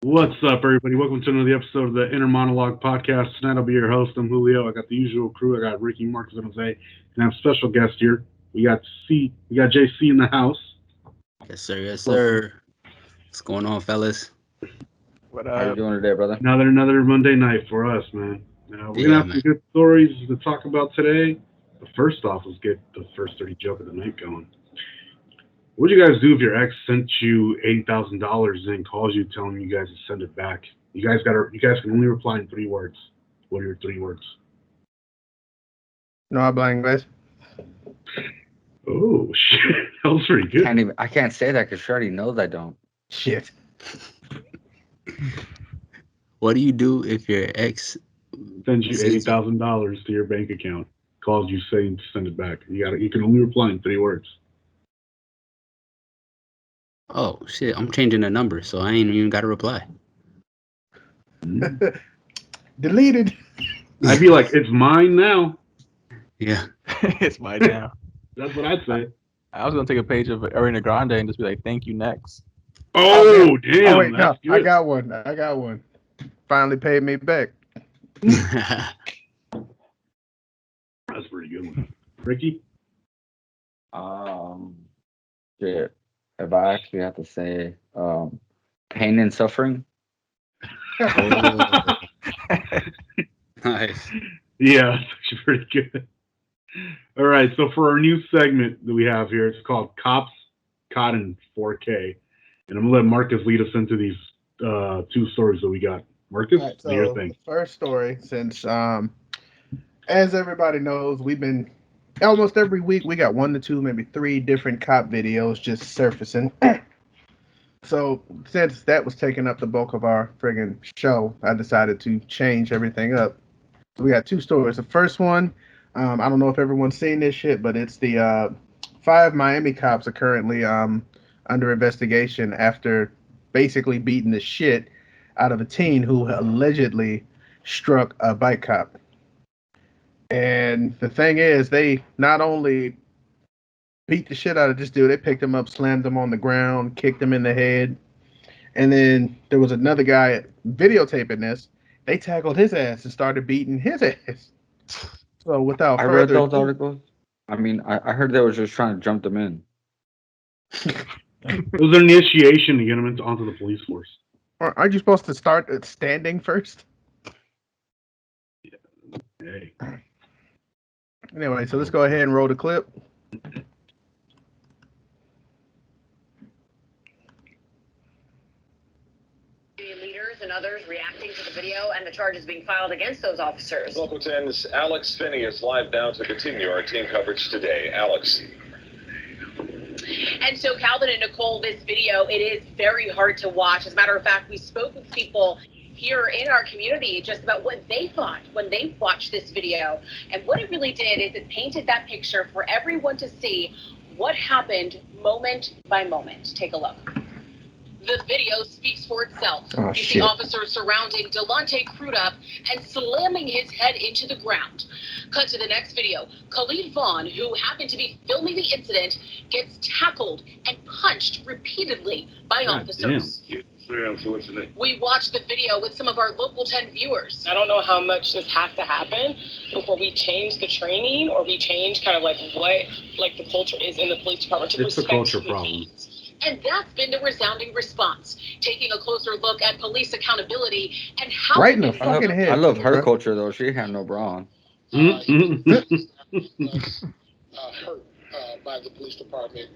What's up, everybody? Welcome to another episode of the Monolog Podcast. Tonight I'll be your host. I'm Julio. I got the usual crew. I got Ricky, Marcus, and Jose, and I have a special guest here. We got Jay Cee in the house. Yes, sir. Yes, sir. What's going on, fellas? What How you up? doing today, brother? Another Monday night for us, man. We're gonna Yeah, have some man. good stories to talk about today. But first off, let's get the first dirty joke of the night going. What'd you guys do if your ex sent you $80,000 and calls you telling you guys to send it back? You guys can only reply in 3 words. What are your 3 words? No habla inglés. Oh shit, that was pretty good. I can't say that because she already knows I don't. Shit. What do you do if your ex Sends you $80,000 to your bank account, calls you saying to send it back. You can only reply in 3 words. Oh shit, I'm changing the number, so I ain't even gotta reply. Deleted. I'd be like, it's mine now. Yeah. It's my now. That's what I'd say. I was gonna take a page of Ariana Grande and just be like, "Thank you, next." Oh damn! Oh wait, no, that's I good. got one. Finally paid me back. That's a pretty good one. Ricky? Shit. If I actually have to say, pain and suffering. Oh, nice. Yeah, that's actually pretty good. All right, so for our new segment that we have here, it's called Cops Caught in 4K. And I'm going to let Marcus lead us into these 2 stories that we got. Marcus, Alright, do your so thing. the first story, since as everybody knows, we've been almost every week we got 1 to 2, maybe 3 different cop videos just surfacing. So since that was taking up the bulk of our friggin' show, I decided to change everything up. We got 2 stories. The first one, I don't know if everyone's seen this shit, but it's the 5 Miami cops are currently under investigation after basically beating the shit out of a teen who allegedly struck a bike cop. And the thing is, they not only beat the shit out of this dude, they picked him up, slammed him on the ground, kicked him in the head. And then there was another guy videotaping this. They tackled his ass and started beating his ass. So without I read further those ado, articles. I mean, I heard they were just trying to jump them in. It was an initiation to get him onto the police force. aren't you supposed to start at standing first? Hey. Anyway, so let's go ahead and roll the clip. Leaders and others reacting to the video and the charges being filed against those officers. Local 10's Alex Finney is live now to continue our team coverage today. Alex. And so, Calvin and Nicole, this video, it is very hard to watch. As a matter of fact, we spoke with people here in our community just about what they thought when they watched this video. And what it really did is it painted that picture for everyone to see what happened moment by moment. Take a look. The video speaks for itself. Oh, you see shit. officers surrounding Delonte Crudup and slamming his head into the ground. Cut to the next video. Khalid Vaughn, who happened to be filming the incident, gets tackled and punched repeatedly by God officers. Very unfortunate. We watched the video with some of our Local 10 viewers. I don't know how much this has to happen before we change the training or we change kind of like what like the culture is in the police department to It's a respect culture human problem. beings. And that's been the resounding response. Taking a closer look at police accountability and how Right in the it fucking head. I love her bro. culture though. She had no bra on. Hurt by the police department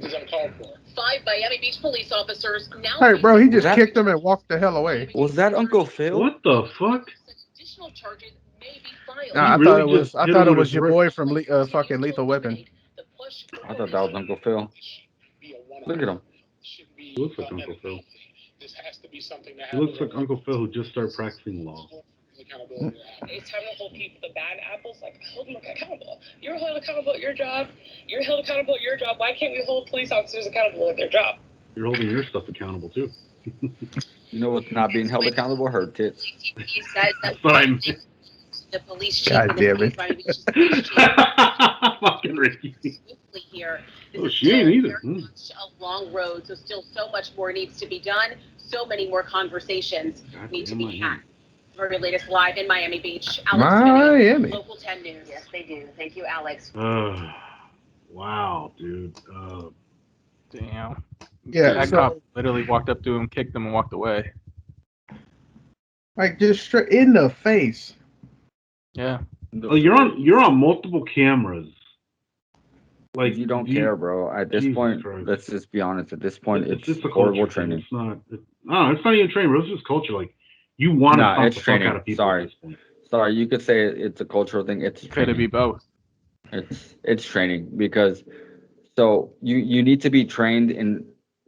is uncalled for. 5 Miami Beach police officers now. Hey, bro, he just That- kicked him and walked the hell away. Was that Uncle Phil? What the fuck? Additional charges may be filed. Nah, I He thought really it was. just I hit thought him it with was his your wrist. boy from fucking Lethal Weapon. I thought that was Uncle Phil. Be a one-off. Look at him. Shouldn't be, He looks like Uncle and Phil. This has to be something that He looks like Uncle Phil who just started practicing law. Accountability to happen. It's time to hold people, the bad apples, like hold them accountable. You're held accountable at your job. You're held accountable at your job. Why can't we hold police officers accountable at their job? You're holding your stuff accountable too. You know what's not being held accountable? Her tits. He says that That's what I meant. the police chief God and the damn it. Miami Beach's police chief Fucking Ricky. swiftly here. This Oh, is she still ain't either. very much a long road, so still so much more needs to be done. So many more conversations need to be had. Very latest live in Miami Beach. Alex Finney, Miami. Local 10 News. Yes, they do. Thank you, Alex. Wow, dude. Damn. Yeah, That so- cop literally walked up to him, kicked him, and walked away. Like just straight in the face. Yeah. You're on multiple cameras. Like you don't care, bro. At this Jesus point, Christ. let's just be honest. At this point, it's just a horrible culture thing. training. It's not. It's not even training, bro. It's just culture. Like you want to Nah, stomp it's the fuck training. out of people. Sorry. At this point. Sorry, you could say it's a cultural thing. It's Could it training. be both? It's training because so you need to be trained in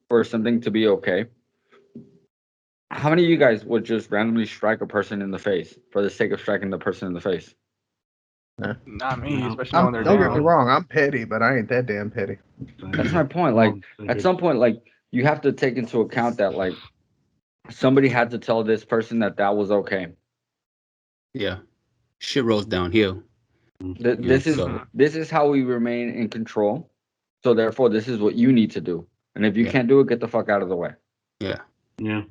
for something to be okay. How many of you guys would just randomly strike a person in the face for the sake of striking the person in the face? Not me, No. especially when they're Don't get me down. wrong, I'm petty, but I ain't that damn petty. That's my point. Like at some point, like you have to take into account that like somebody had to tell this person that was okay. Yeah. Shit rolls downhill. This is how we remain in control. So therefore, this is what you need to do. And if you can't do it, get the fuck out of the way. Yeah. Yeah.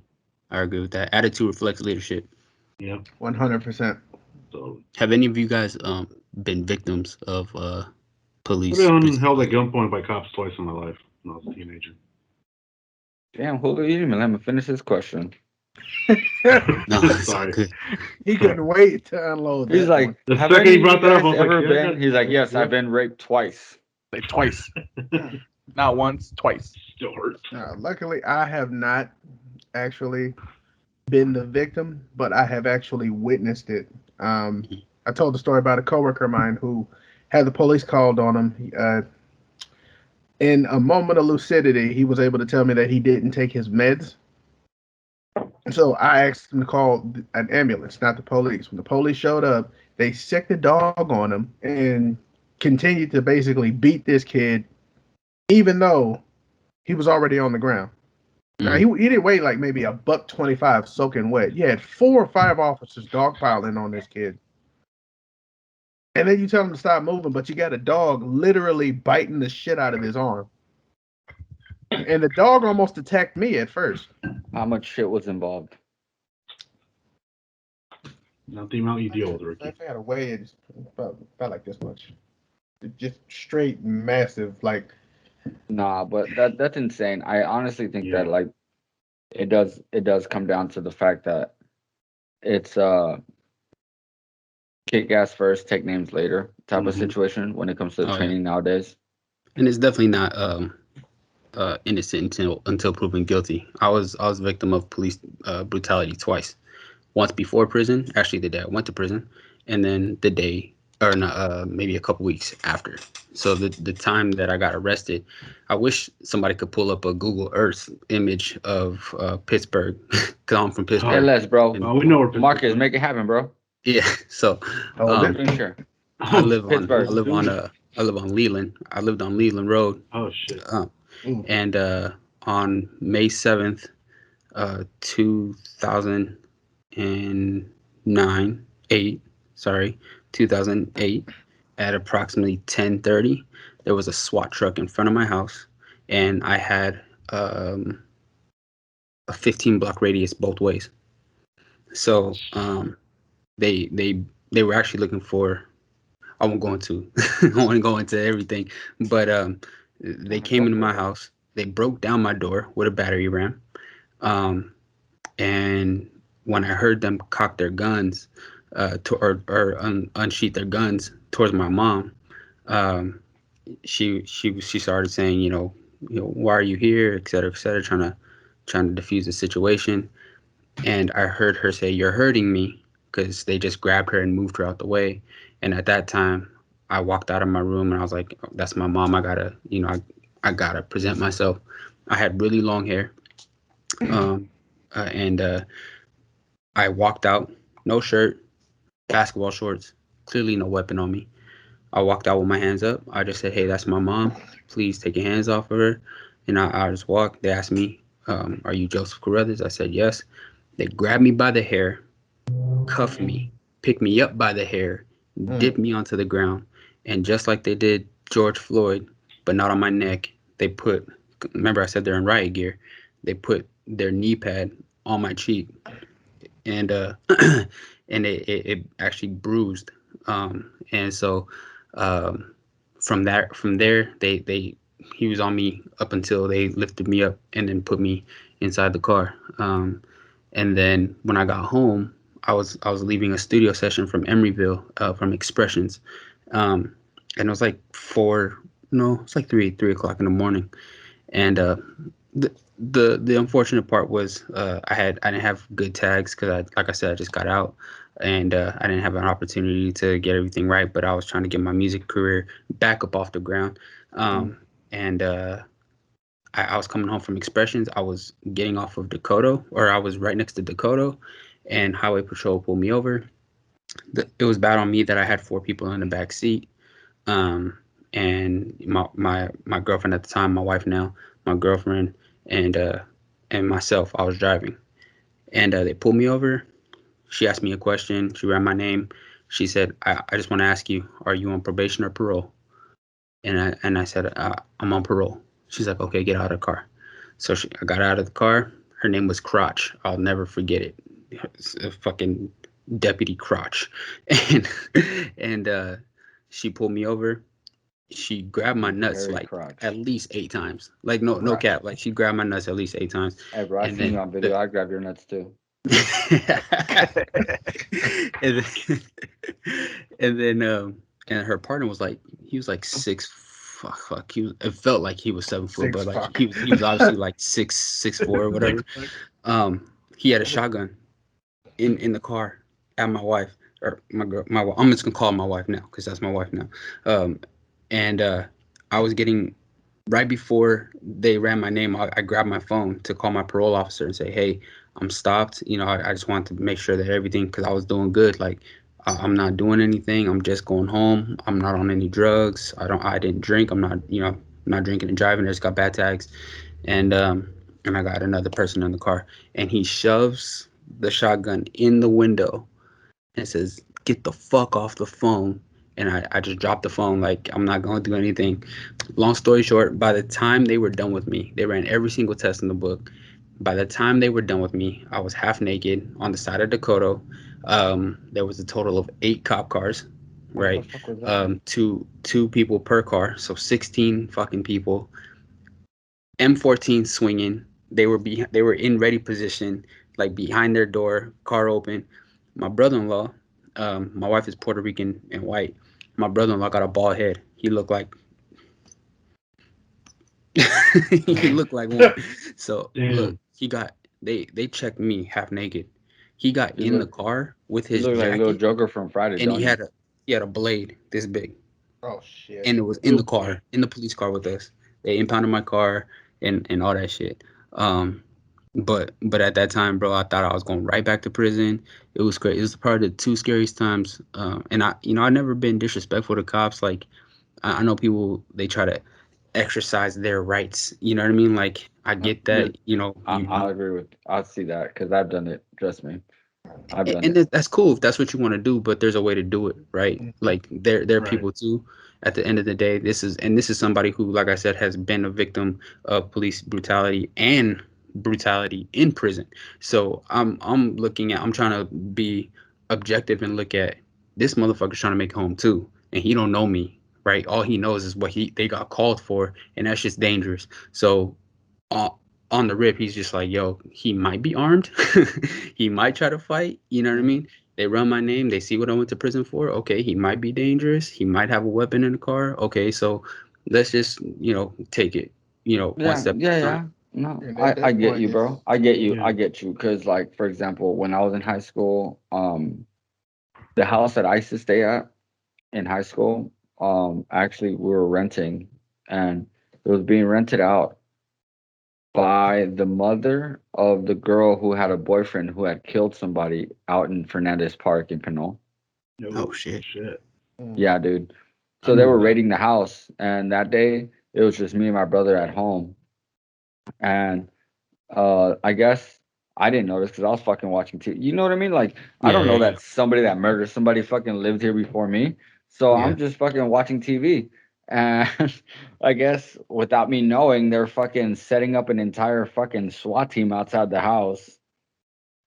I agree with that. Attitude reflects leadership. Yeah. 100%. So Have any of you guys been victims of police? I've been held at gunpoint by cops twice in my life when I was a teenager. Damn, Julio, you didn't even let me finish this question. No, it's all Sorry. good. He couldn't wait to unload He's that like, one. The have second any he of you brought that up, guys I was like, ever yeah, been? yeah, He's like, yes, yeah. I've been raped twice. Like twice. Not once, twice. Still hurts. Luckily, I have not actually been the victim, but I have actually witnessed it. I told the story about a coworker of mine who had the police called on him. In a moment of lucidity, he was able to tell me that he didn't take his meds. So I asked him to call an ambulance, not the police. When the police showed up, they sicked the dog on him and continued to basically beat this kid, even though he was already on the ground. Now, he didn't weigh like maybe $125 soaking wet. You had 4 or 5 officers dogpiling on this kid. And then you tell him to stop moving, but you got a dog literally biting the shit out of his arm. And the dog almost attacked me at first. How much shit was involved? Not the amount you deal with, Ricky. I had to weigh it about like this much. Just straight massive, like. Nah, but that's insane. I honestly think Yeah. that like it does come down to the fact that it's kick ass first, take names later type of situation when it comes to training nowadays. And it's definitely not innocent until proven guilty. I was a victim of police brutality twice. Once before prison, actually the day I went to prison, and then the day or not, maybe a couple weeks after. So the time that I got arrested, I wish somebody could pull up a Google Earth image of Pittsburgh, because I'm from Pittsburgh. Hey, Les, bro. Oh, we know where Marcus, make it happen, bro. Yeah. So Sure. I live Pittsburgh. I live on Leland. I lived on Leland Road. Oh shit. And on May 7th, 2008, at approximately 10:30, there was a SWAT truck in front of my house, and I had a 15-block radius both ways. So they were actually looking for. I won't go into everything, but they came into my house. They broke down my door with a battery ram, and when I heard them cock their guns, unsheath their guns towards my mom, she started saying, why are you here, et cetera, trying to diffuse the situation. And I heard her say, "You're hurting me," because they just grabbed her and moved her out the way. And at that time, I walked out of my room and I was like, "That's my mom. I gotta, I gotta present myself." I had really long hair, and I walked out, no shirt, basketball shorts, clearly no weapon on me. I walked out with my hands up. I just said, "Hey, that's my mom. Please take your hands off of her." And I just walked. They asked me, "Are you Joseph Carruthers?" I said, "Yes." They grabbed me by the hair, cuffed me, pick me up by the hair, dip me onto the ground, and just like they did George Floyd, but not on my neck, they put, remember I said they're in riot gear, they put their knee pad on my cheek, and and it actually bruised. And so from there he was on me up until they lifted me up and then put me inside the car. And then when I got home, I was leaving a studio session from Emeryville, from Expressions, and it was like it's like 3 o'clock in the morning, and the unfortunate part was I didn't have good tags because like I said, I just got out, and I didn't have an opportunity to get everything right. But I was trying to get my music career back up off the ground, and I was coming home from Expressions. I was getting off of Dakota, or I was right next to Dakota, and Highway Patrol pulled me over. It was bad on me that I had 4 people in the back seat, and my girlfriend at the time, my wife now, my girlfriend, and myself. I was driving, and they pulled me over. She asked me a question. She ran my name. She said, "I just want to ask you, are you on probation or parole?" And I said, "I'm on parole." She's like, "Okay, get out of the car." So I got out of the car. Her name was Crotch. I'll never forget it. It's a fucking Deputy Crotch, and she pulled me over. She grabbed my nuts Very like crotch. at least 8 times. Like no cap. Like she grabbed my nuts at least 8 times. Hey, bro, I And seen then you on video. I grabbed your nuts too. and then, and then and her partner was like, he was like 6 fuck it felt like he was 7 foot, but like he was obviously like 6'4" or whatever. He had a shotgun in the car at my wife, or my girl, I'm just gonna call her my wife now because that's my wife now. And I was getting, right before they ran my name, I grabbed my phone to call my parole officer and say, "Hey, I'm stopped. I just wanted to make sure that everything, because I was doing good. Like, I'm not doing anything. I'm just going home. I'm not on any drugs. I didn't drink. I'm not drinking and driving. I just got bad tags." And I got another person in the car, and he shoves the shotgun in the window and says, "Get the fuck off the phone." And I just dropped the phone, like, I'm not going to do anything. Long story short, by the time they were done with me, they ran every single test in the book. By the time they were done with me, I was half naked on the side of Dakota. There was a total of 8 cop cars, right? What the fuck was that? Two people per car, so 16 fucking people. M14 swinging. They were in ready position, like behind their door, car open. My brother-in-law, my wife is Puerto Rican and white. My brother-in-law got a bald head. He looked like he looked like one. So look, they checked me half naked. He got You in the look, car with you his look like little jacket, Joker from Friday, and don't you? he had a blade this big, Oh shit. and it was in the car, in the police car with us. They impounded my car and all that shit. But at that time, bro, I thought I was going right back to prison. It was great. It was probably the 2 scariest times. And I never been disrespectful to cops. Like, I know people, they try to exercise their rights. You know what I mean? Like, I get that. I'll agree with. I'll see that because I've done it. Trust me, I've done and it. that's cool if that's what you want to do. But there's a way to do it, right? Like, they're Right. people too. At the end of the day, this is somebody who, like I said, has been a victim of police brutality and brutality in prison. So I'm trying to be objective and look at, this motherfucker's trying to make home too, and he don't know me, right? All he knows is what they got called for, and that's just dangerous. So on the rip, he's just like, yo, he might be armed. He might try to fight. You know what I mean? They run my name. They see what I went to prison for. Okay, he might be dangerous. He might have a weapon in the car. Okay, so let's just, take it, one Yeah, step at a yeah. time. No, And at I that get point, you, bro. I get you. Yeah. I get you. Cause like, for example, when I was in high school, the house that I used to stay at in high school, actually we were renting, and it was being rented out by the mother of the girl who had a boyfriend who had killed somebody out in Fernandez Park in Pinole. Oh, shit. Yeah, dude. I So they remember were that. raiding the house, and that day it was just me and my brother at home. And I guess I didn't notice because I was fucking watching TV. You know what I mean? Like, I don't know Yeah. that somebody that murdered somebody fucking lived here before me. So Yeah. I'm just fucking watching TV. And I guess without me knowing, they're fucking setting up an entire fucking SWAT team outside the house.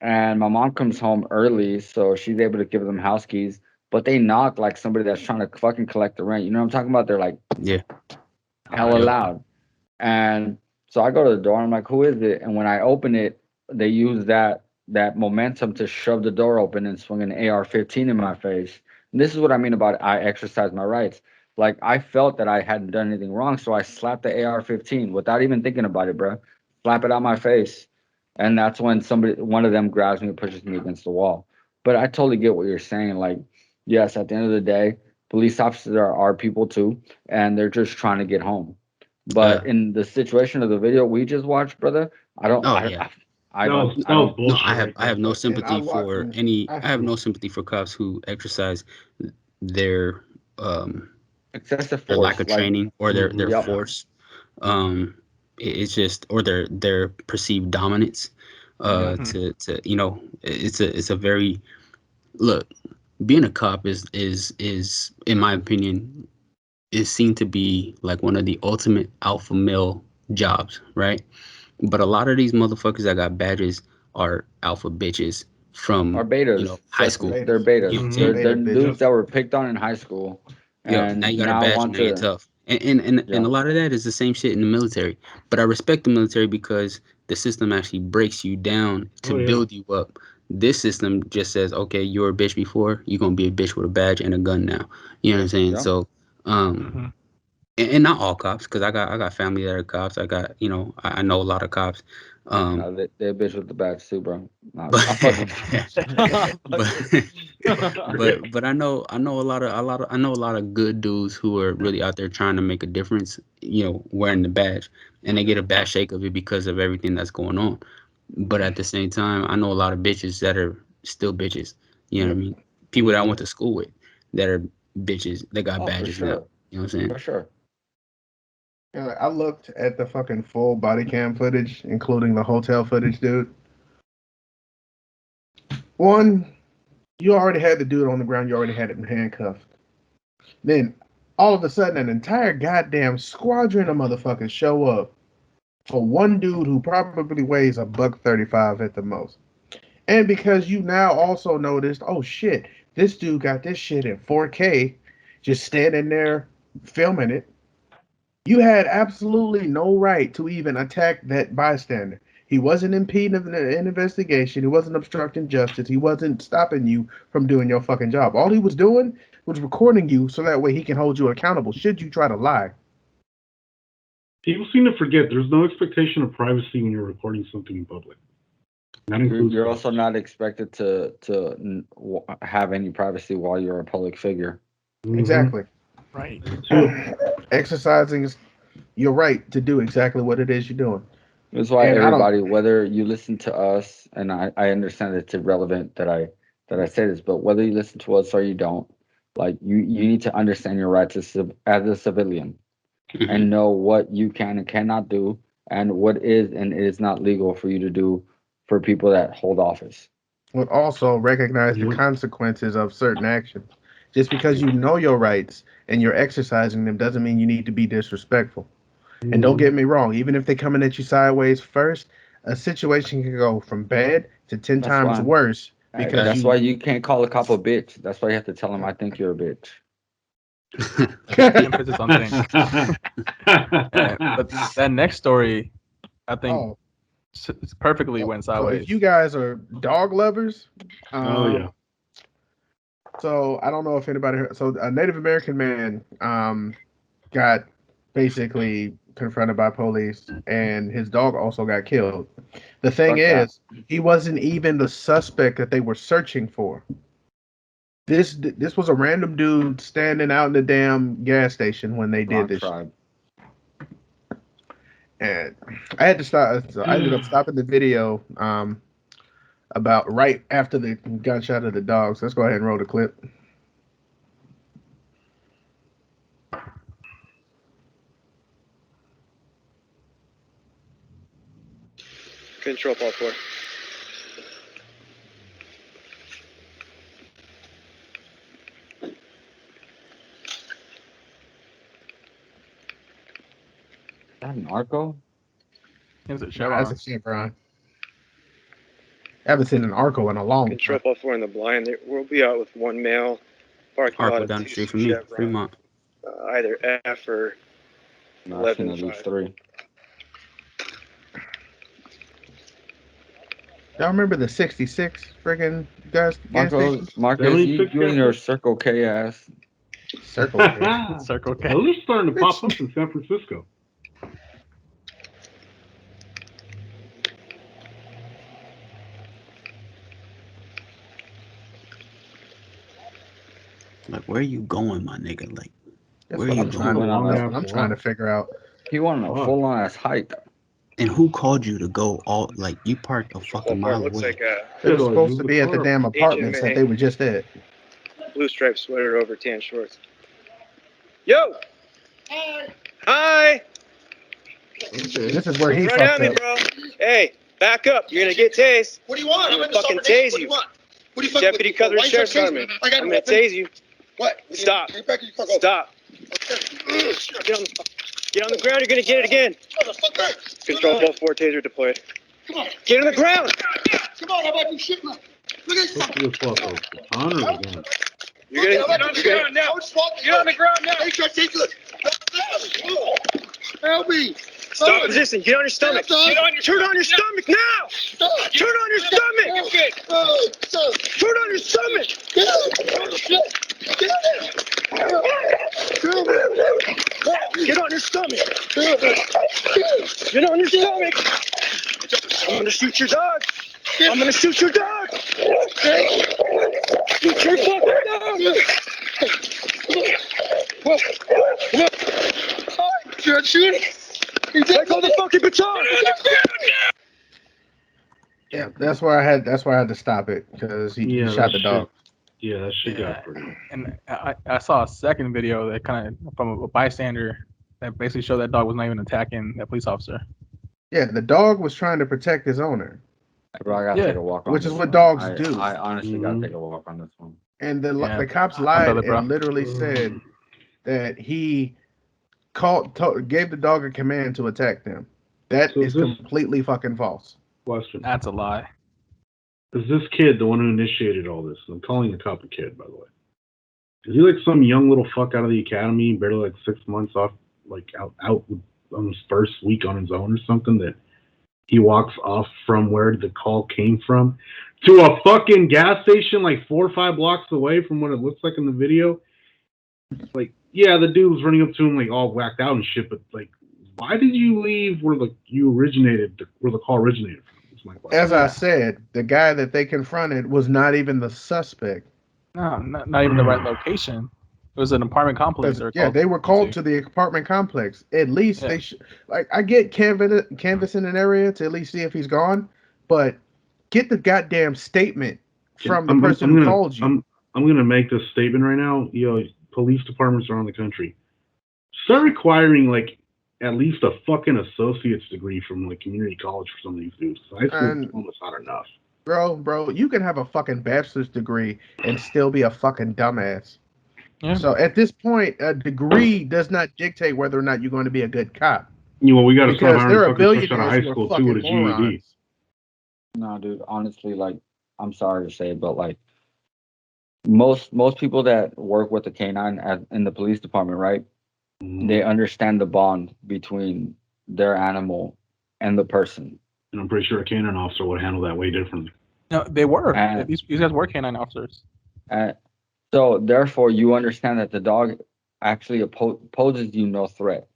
And my mom comes home early, so she's able to give them house keys. But they knock like somebody that's trying to fucking collect the rent. You know what I'm talking about? They're like Yeah. hella Yep. loud. And so I go to the door. I'm like, "Who is it?" And when I open it, they use that momentum to shove the door open and swing an AR-15 in my face. And this is what I mean about I exercise my rights. Like I felt that I hadn't done anything wrong, so I slapped the AR-15 without even thinking about it, bro. Slap it out my face, and that's when one of them grabs me and pushes me against the wall. But I totally get what you're saying. Like, yes, at the end of the day, police officers are people too, and they're just trying to get home. But in the situation of the video we just watched, brother, I don't, Oh I, yeah. I That don't, was I don't. No, bullshit I have right I there. have no And sympathy for any. I have no sympathy for cops who exercise their Excessive their lack force, of like, training or their yep, force. It's just or their perceived dominance. yep, It's a very look. Being a cop is in my opinion is seen to be like one of the ultimate alpha male jobs, right? But a lot of these motherfuckers that got badges are alpha bitches are from betas. high Trust me, school. they're betas. You know what I'm betas. saying? Beta They're dudes bitches. that were picked on in high school, Yep. Now and you got a now badge. want Now you're to, tough. And a yep, lot of that is the same shit in the military. But I respect the military because the system actually breaks you down to Oh yeah. build you up. This system just says, okay, you were a bitch before, you're gonna be a bitch with a badge and a gun now. You know what I'm saying? yep. So, and not all cops, because I got family that are cops. I got I know a lot of cops. No, they're a bitch with the badge too, bro. No, But I'm fucking. but but I know a lot of good dudes who are really out there trying to make a difference, wearing the badge, and they get a bad shake of it because of everything that's going on. But at the same time, I know a lot of bitches that are still bitches. You know what I Yep. mean? People that I went to school with that are bitches. They got Oh, for badges now. sure, You know what I'm saying? for sure. Yeah, like, I looked at the fucking full body cam footage, including the hotel footage, dude. One, you already had the dude on the ground. You already had him handcuffed. Then, all of a sudden, an entire goddamn squadron of motherfuckers show up for one dude who probably weighs a buck 35 at the most. And because you now also noticed, oh shit, this dude got this shit in 4K, just standing there filming it. You had absolutely no right to even attack that bystander. He wasn't impeding an investigation. He wasn't obstructing justice. He wasn't stopping you from doing your fucking job. All he was doing was recording you so that way he can hold you accountable should you try to lie. People seem to forget there's no expectation of privacy when you're recording something in public. That includes You're cops. also not expected to have any privacy while you're a public figure. Exactly. Right. Exercising your right to do exactly what it is you're doing. That's why And I don't. everybody, whether you listen to us, and I understand it's irrelevant that I say this, but whether you listen to us or you don't, like you need to understand your rights as a civilian and know what you can and cannot do, and what is and is not legal for you to do for people that hold office. But also recognize the Yep. consequences of certain actions. Just because you know your rights and you're exercising them doesn't mean you need to be disrespectful. And don't get me wrong, even if they're coming at you sideways first, a situation can go from bad to 10 That's times why. worse because That's why you. you can't call a cop a bitch. That's why you have to tell him, "I think you're a bitch." Emphasis on things. But that next story, I think, Oh, perfectly went so if sideways. you guys are dog lovers, Oh yeah. so I don't know if anybody heard. So a Native American man got basically confronted by police, and his dog also got killed. The thing Fuck that. is, he wasn't even the suspect that they were searching for. This was a random dude standing out in the damn gas station when they did Wrong this shit. tribe. And I had to stop. So I ended up stopping the video about right after the gunshot of the dogs. Let's go ahead and roll the clip. Control Paul 4. that an Arco? Is it That's Chevron? a Chevron. I haven't seen an Arco in a long time. Control 4 in the blind. We'll be out with one male. Parking lot Arco of down the two street from me, Chevron. Fremont. Either F or No, I've seen at 11.5. least 3. Y'all remember the 66 friggin' gas station? Marcos, you 76 and your Circle K ass. Circle K. Circle K. Those are starting to pop up in San Francisco. Like, where are you going, my nigga? Like, That's where what are I'm you trying, going? I'm trying to figure out. He went on a full on ass hike. And who called you to go all, like, you parked a fucking mile Looks away? like They were supposed to be at the damn apartments that they were just at. blue striped sweater over tan shorts. Yo! Hi! This is where he Run fucked at me, up. bro. Hey, back up. You're gonna get tased. What do you want? I'm I'm gonna in the fucking suburban. tase What do you. you want? What do you fucking Deputy Cutler Why you Sheriff's trying to Department. tase me? I got I'm a gonna weapon. tase you. What? Stop. Get back in your car. Go. Stop. Okay. Get on the ground. You're gonna get it again. Motherfucker. Control 4 taser deployed. Come on. Get on the ground. Come on. How about you shit, man? Look at What's this fucker? Honor again. You're gonna Get on the ground now. Get on the ground now. Hey, try to take it. Help me. stop resisting. Get on your stomach. Turn on your stomach now. Turn on your stomach. Turn on your stomach. Get on your stomach. Get on your stomach. I'm gonna shoot your dog. I'm gonna shoot your dog. Shoot your fucking dog. Shoot. Let go of the fucking baton. Yeah, that's why I had to stop it because he Yeah, shot that the dog. Yeah, that shit Yeah. got pretty. And I saw a second video that kind of from a bystander that basically showed that dog was not even attacking that police officer. Yeah, the dog was trying to protect his owner, Bro, I gotta Yeah. take a walk on Which this is what one. dogs I- do. I honestly Mhm. gotta take a walk on this one. and the Yeah. the cops I lied feel it, bro. and literally said that he gave the dog a command to attack them. That So is is this- completely fucking false. Question. That's a lie. Is this kid the one who initiated all this? I'm calling the cop a kid, by the way. Is he like some young little fuck out of the academy, barely like 6 months off, like out on his first week on his own or something, that he walks off from where the call came from to a fucking gas station like 4 or 5 blocks away from what it looks like in the video? Like, yeah, the dude was running up to him like all whacked out and shit, but like, why did you leave where where the call originated from? That's my question. As I said, the guy that they confronted was not even the suspect. No, not even the right location. It was an apartment complex. They were called to the apartment complex. At least Yeah. they should. Like, I get canvassing an area to at least see if he's gone, but get the goddamn statement from the person who called you. I'm gonna make this statement right now. Police departments around the country start requiring like at least a fucking associate's degree from like community college for some of these dudes. High school diploma's not enough. Bro, you can have a fucking bachelor's degree and still be a fucking dumbass. Yeah. So at this point, a degree does not dictate whether or not you're going to be a good cop. We got to start Because there are hiring fucking fresh out of high billionaires who school are too with a fucking GED. morons. No, dude, honestly, like, I'm sorry to say, but like, most people that work with the canine in the police department, right? Mhm. They understand the bond between their animal and the person. And I'm pretty sure a canine officer would handle that way differently. No, they were. And- These guys were canine officers. So therefore, you understand that the dog actually poses you no threat.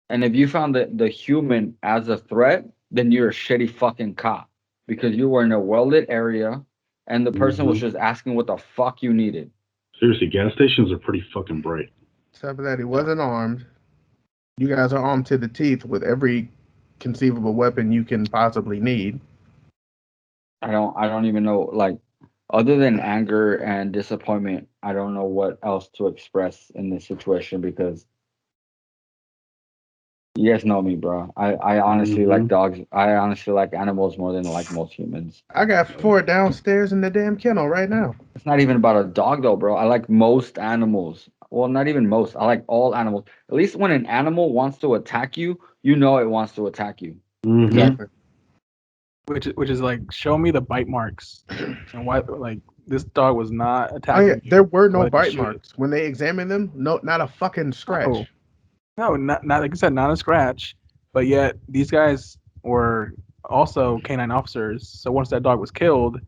And if you found the human as a threat, then you're a shitty fucking cop because you were in a well-lit area and the person was just asking what the fuck you needed. Seriously, gas stations are pretty fucking bright. Except for that, he wasn't armed. You guys are armed to the teeth with every conceivable weapon you can possibly need. I don't even know, like, other than anger and disappointment, I don't know what else to express in this situation because you guys know me, bro. I honestly like dogs. I honestly like animals more than like most humans. I got 4 downstairs in the damn kennel right now. It's not even about a dog though, bro. I like most animals. Well, not even most. I like all animals. At least when an animal wants to attack you, you know it wants to attack you. Mhm. Exactly. Which is like, show me the bite marks, and why like this dog was not Oh attacking. yeah, there were no Why did you bite shoot marks when they examined them. No, not a fucking scratch. No, not like I said, not a scratch. But yet these guys were also canine officers. So once that dog was killed,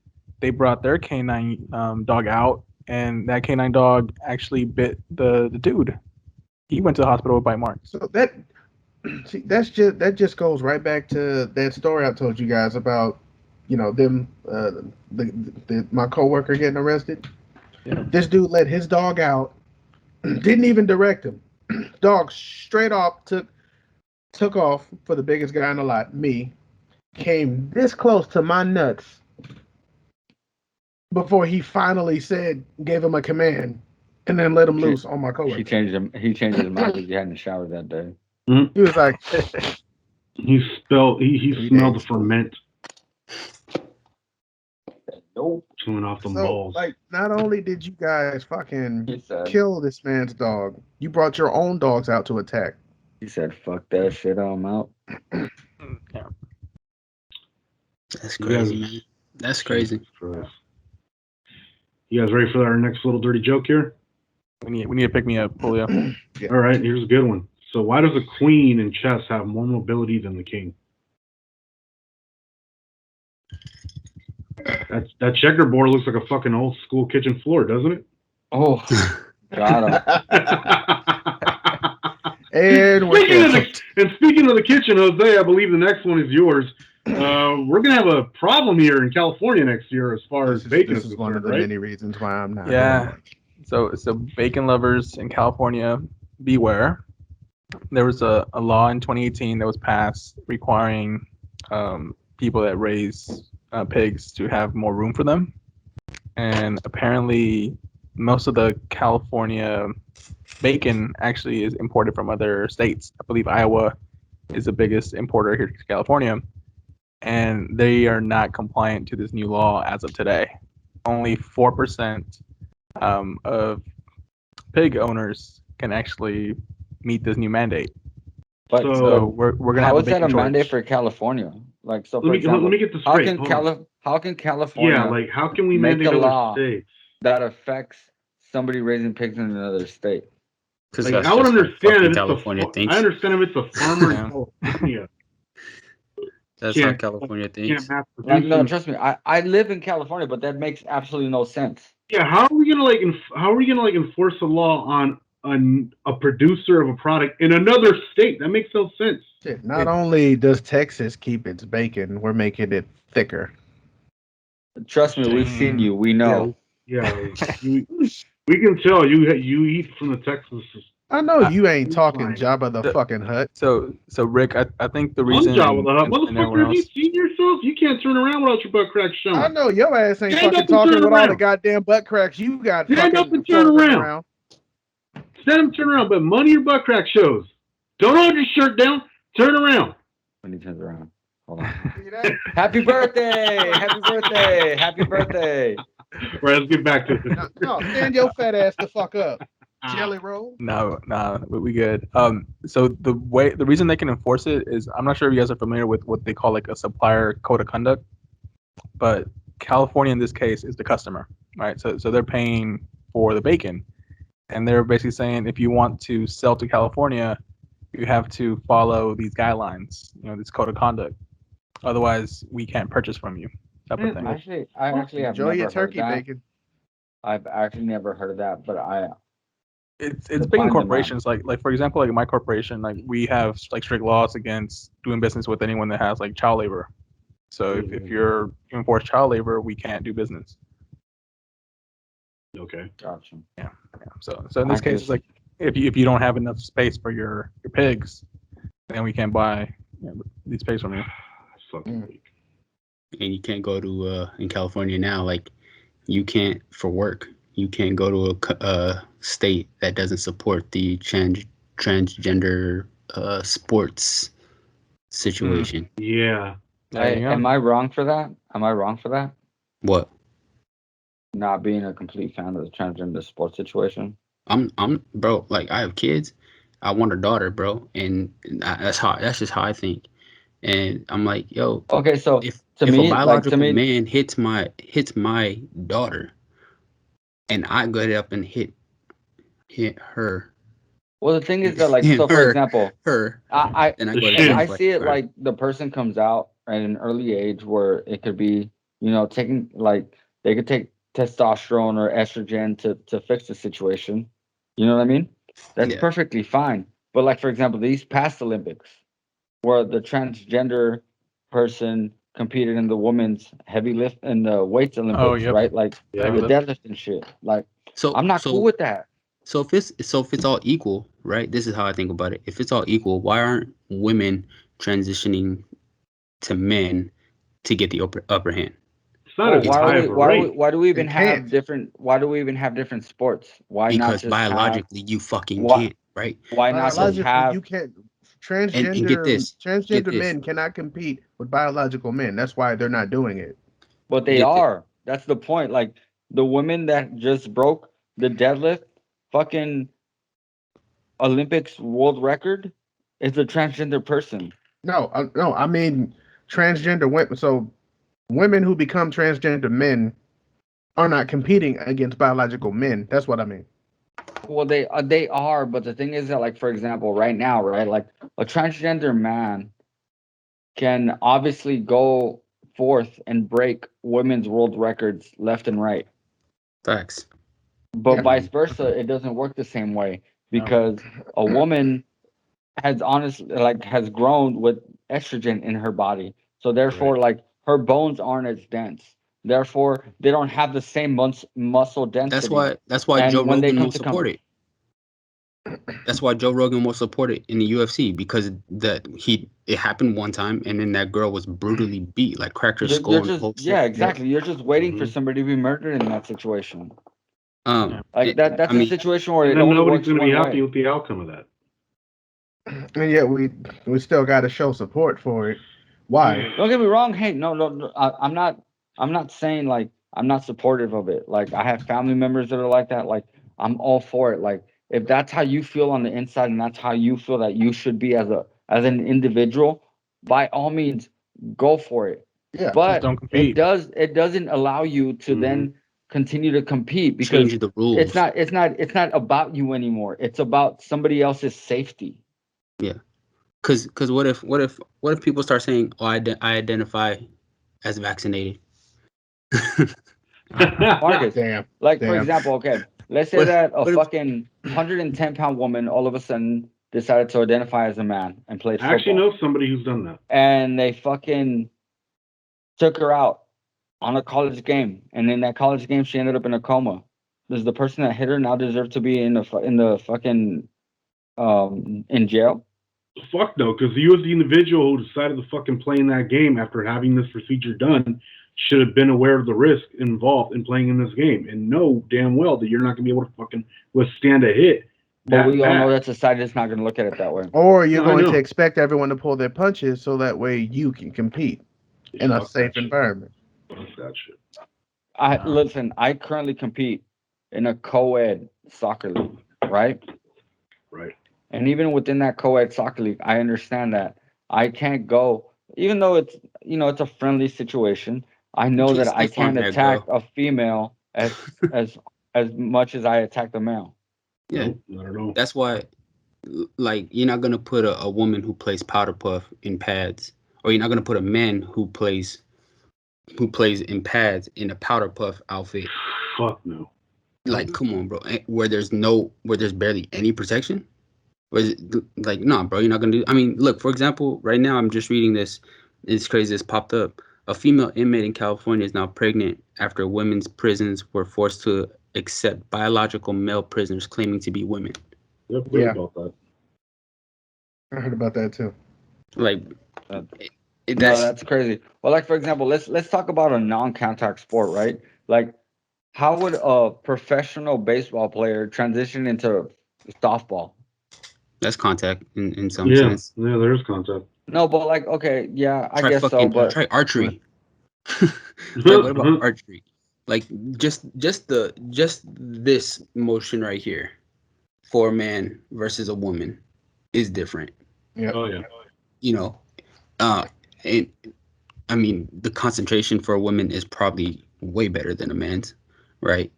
they brought their canine dog out, and that canine dog actually bit the dude. He went to the hospital with bite marks. So that that just goes right back to that story I told you guys about, them my coworker getting arrested. Yeah. This dude let his dog out, didn't even direct him. Dog straight off took off for the biggest guy in the lot, me. Came this close to my nuts before he finally gave him a command, and then let him loose on my coworker. He changed his mind because he hadn't showered that day. He was like, he smelled the ferment. Nope. Chewing off the so, balls. like, not only did you guys fucking He said, kill this man's dog, you brought your own dogs out to attack. he said, fuck that shit, I'm out. Yeah. That's crazy, man. That's crazy. You guys ready for our next little dirty joke here? We need to pick me up, Julio. Yeah. All right, here's a good one. So why does a queen in chess have more mobility than the king? That checkerboard looks like a fucking old school kitchen floor, doesn't it? Oh, got him. And speaking of the kitchen, Jose, I believe the next one is yours. We're gonna have a problem here in California next year as far as bacon is This is one of the concerned, many reasons why I'm not. Yeah. So bacon lovers in California, beware. There was a law in 2018 that was passed requiring people that raise pigs to have more room for them. And apparently most of the California bacon actually is imported from other states. I believe Iowa is the biggest importer here to California. And they are not compliant to this new law as of today. Only 4% of pig owners can actually meet this new mandate. But So we're gonna have how a is that a bacon mandate shortage. for California? Like, so for let example, me get this how straight. can California Yeah, like how can we make mandate a other law states? that affects somebody raising pigs in another state? Because Like, that's I would just how understand fucking if California it's thinks. I understand if it's a farmer Yeah. in California. That's Can't- how California thinks. Can't mass Like, produce no, them. trust me, I live in California, but that makes absolutely no sense. Yeah, how are we gonna enforce a law on a producer of a product in another state? That makes no sense. Shit, not only does Texas keep its bacon, we're making it thicker. Trust me, we've seen you. We know. Yeah, we can tell you eat from the Texas. I know you ain't talking fine. Jabba the fucking Hutt. So Rick, I think the I'm reason Jabba the Hutt. and everyone Motherfucker, have you else, seen yourself? You can't turn around without your butt crack showing. I know your ass ain't Stand fucking up and talking turn with all the around. goddamn butt cracks you got. Stand up fucking and turn floating around. Stand up and turn around, but money your butt crack shows. Don't hold your shirt down. Turn around. When he turns around. Hold on. See that? Happy birthday! Happy birthday! Happy birthday! Right, let's get back to it. No, stand your fat ass the fuck up. Jelly roll. no, we good. So the reason they can enforce it is, I'm not sure if you guys are familiar with what they call like a supplier code of conduct, but California in this case is the customer, right? So they're paying for the bacon, and they're basically saying if you want to sell to California, you have to follow these guidelines, this code of conduct. Otherwise, we can't purchase from you. Type of thing. Actually, I actually have Enjoy never your heard turkey that. bacon. I've actually never heard of that, but It's Supply big in and corporations. Like for example, like my corporation, like we have like strict laws against doing business with anyone that has like child labor. So if you're enforce child labor, we can't do business. Okay. gotcha. Yeah. So in this case, it's like if you don't have enough space for your pigs, then we can't buy these pigs from you. Fucking weak. And you can't go to in California now. Like you can't for work. You can't go to a state that doesn't support the transgender sports situation. Yeah. There you go. Am I wrong for that? Am I wrong for that? What? Not being a complete fan of the transgender sports situation? bro. Like I have kids. I want a daughter, bro, and that's just how I think. And I'm like, yo, Okay, so if to a me, biological man hits my daughter, and I go up and hit her, well, the thing is that, like, hit so for example, her, then I The go to shit. jail I for see it crime. like the person comes out at an early age where it could be, taking, like, they could take testosterone or estrogen to fix the situation. You know what I mean? That's Yeah. perfectly fine. But like, for example, these past Olympics where the transgender person competed in the women's heavy lift and the weights Olympics, yep. right? Like Yeah. the deadlift and shit. Like, So I'm not cool with that. So if it's all equal, right? This is how I think about it. If it's all equal, why aren't women transitioning to men to get the upper hand? It's not Well, as high of a rate. why do we even They have can't. different sports? Why not Because just have biologically you fucking what can't, right? why not just So Biologically, have you can't. and get this, get Transgender this, men cannot compete with biological men. That's why they're not doing it. but they get this. are. That's the point. Like the women that just broke the deadlift fucking Olympics world record is a transgender person. No. I mean, transgender women. So women who become transgender men are not competing against biological men. That's what I mean. Well, they are, but the thing is that, like, for example, right now, right, like a transgender man can obviously go forth and break women's world records left and right. Facts. But Yeah. vice versa, it doesn't work the same way because a woman has grown with estrogen in her body. So therefore, like her bones aren't as dense. Therefore, they don't have the same muscle density. That's why Joe And when they Rogan come will to support it. That's why Joe Rogan will support it in the UFC because it happened one time and then that girl was brutally beat, like cracked her skull you're and the just whole yeah, shit. exactly. You're just waiting for Mhm. somebody to be murdered in that situation. Um, Like it, that's I a mean, situation where And it then only nobody's works going to be one happy way. with the outcome of that. And yet we still got to show support for it. Why? Don't get me wrong. Hey, no. I'm not saying like I'm not supportive of it. Like I have family members that are like that. Like I'm all for it. Like if that's how you feel on the inside and that's how you feel that you should be as an individual, by all means, go for it. Yeah. Just But don't compete. it doesn't allow you to then continue to compete because change the rules. it's not about you anymore. It's about somebody else's safety. Yeah. Cause what if people start saying, "Oh, I identify as vaccinated." Marcus, Damn. like for Damn. example, okay, let's say What that a what if fucking 110-pound woman all of a sudden decided to identify as a man and played I actually football, know somebody who's done that. and they fucking took her out on a college game, and in that college game she ended up in a coma. Does the person that hit her now deserve to be in the fucking in jail? Fuck no, because you as the individual who decided to fucking play in that game after having this procedure done should have been aware of the risk involved in playing in this game and know damn well that you're not going to be able to fucking withstand a hit But that we all know bad. that society's not going to look at it that way. Or you're No, I going to know. expect everyone to pull their punches so that way you can compete in a Fuck safe that shit. environment. Fuck that shit. Listen, I currently compete in a co-ed soccer league, right? Right. And even within that co-ed soccer league, I understand that I can't go, even though it's a friendly situation. I know that I stiff arm can't that attack girl? a female as as much as I attack the male. Yeah. Nope, not at all. That's why, like, you're not gonna put a woman who plays powder puff in pads, or you're not gonna put a man who plays in pads in a powder puff outfit. Fuck no. Like, come on, bro. Where there's barely any protection. Was like, no, bro, you're not gonna do. I mean, look, for example, right now I'm just reading this. It's crazy. This popped up. A female inmate in California is now pregnant after women's prisons were forced to accept biological male prisoners claiming to be women. Yep, Yeah. about that. I heard about that too. Like, No, that's that's crazy. Well, like for example, let's talk about a non-contact sport, right? Like, how would a professional baseball player transition into softball? contact in some Yeah, sense. yeah, there's concept. No, but like, okay, yeah, I guess so, but Try archery. Like, what about archery? Like, just this motion right here. for a man versus a woman is different. Yep. Oh yeah. You know, and I mean, the concentration for a woman is probably way better than a man's, right?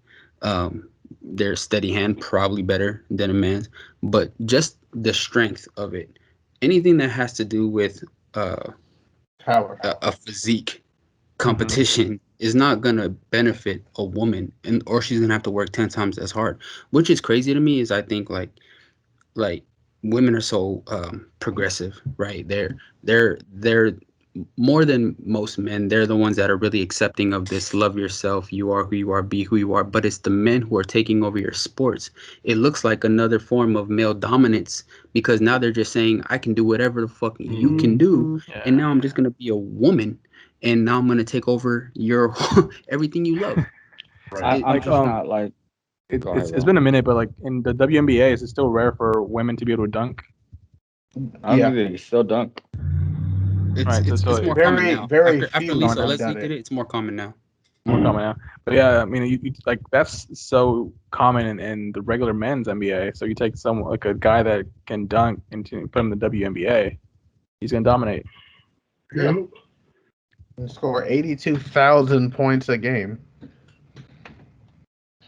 Their steady hand probably better than a man's, but just the strength of it, anything that has to do with Power. a physique competition is not gonna benefit a woman, and or she's gonna have to work 10 times as hard. Which is crazy to me. Is I think like women are so progressive, right? They're more than most men. They're the ones that are really accepting of this: love yourself, you are who you are, be who you are. But it's the men who are taking over your sports. It looks like another form of male dominance, because now they're just saying, I can do whatever the fuck you can do, Yeah. and now I'm just gonna be a woman, and now I'm gonna take over your everything you love. Right. I'm Like, just not like. Go ahead, It's bro. been a minute, but like in the WNBA, is it still rare for women to be able to dunk? I don't Yeah. think they can still dunk. It's Right, so- it's, so it's more very, common now. very After few Lisa have Leslie done did it. it, it's more common now. More common now. But yeah, I mean, you like that's so common in the regular men's NBA. So you take someone like a guy that can dunk and put him in the WNBA, he's gonna dominate. Yeah. Score 82,000 points a game.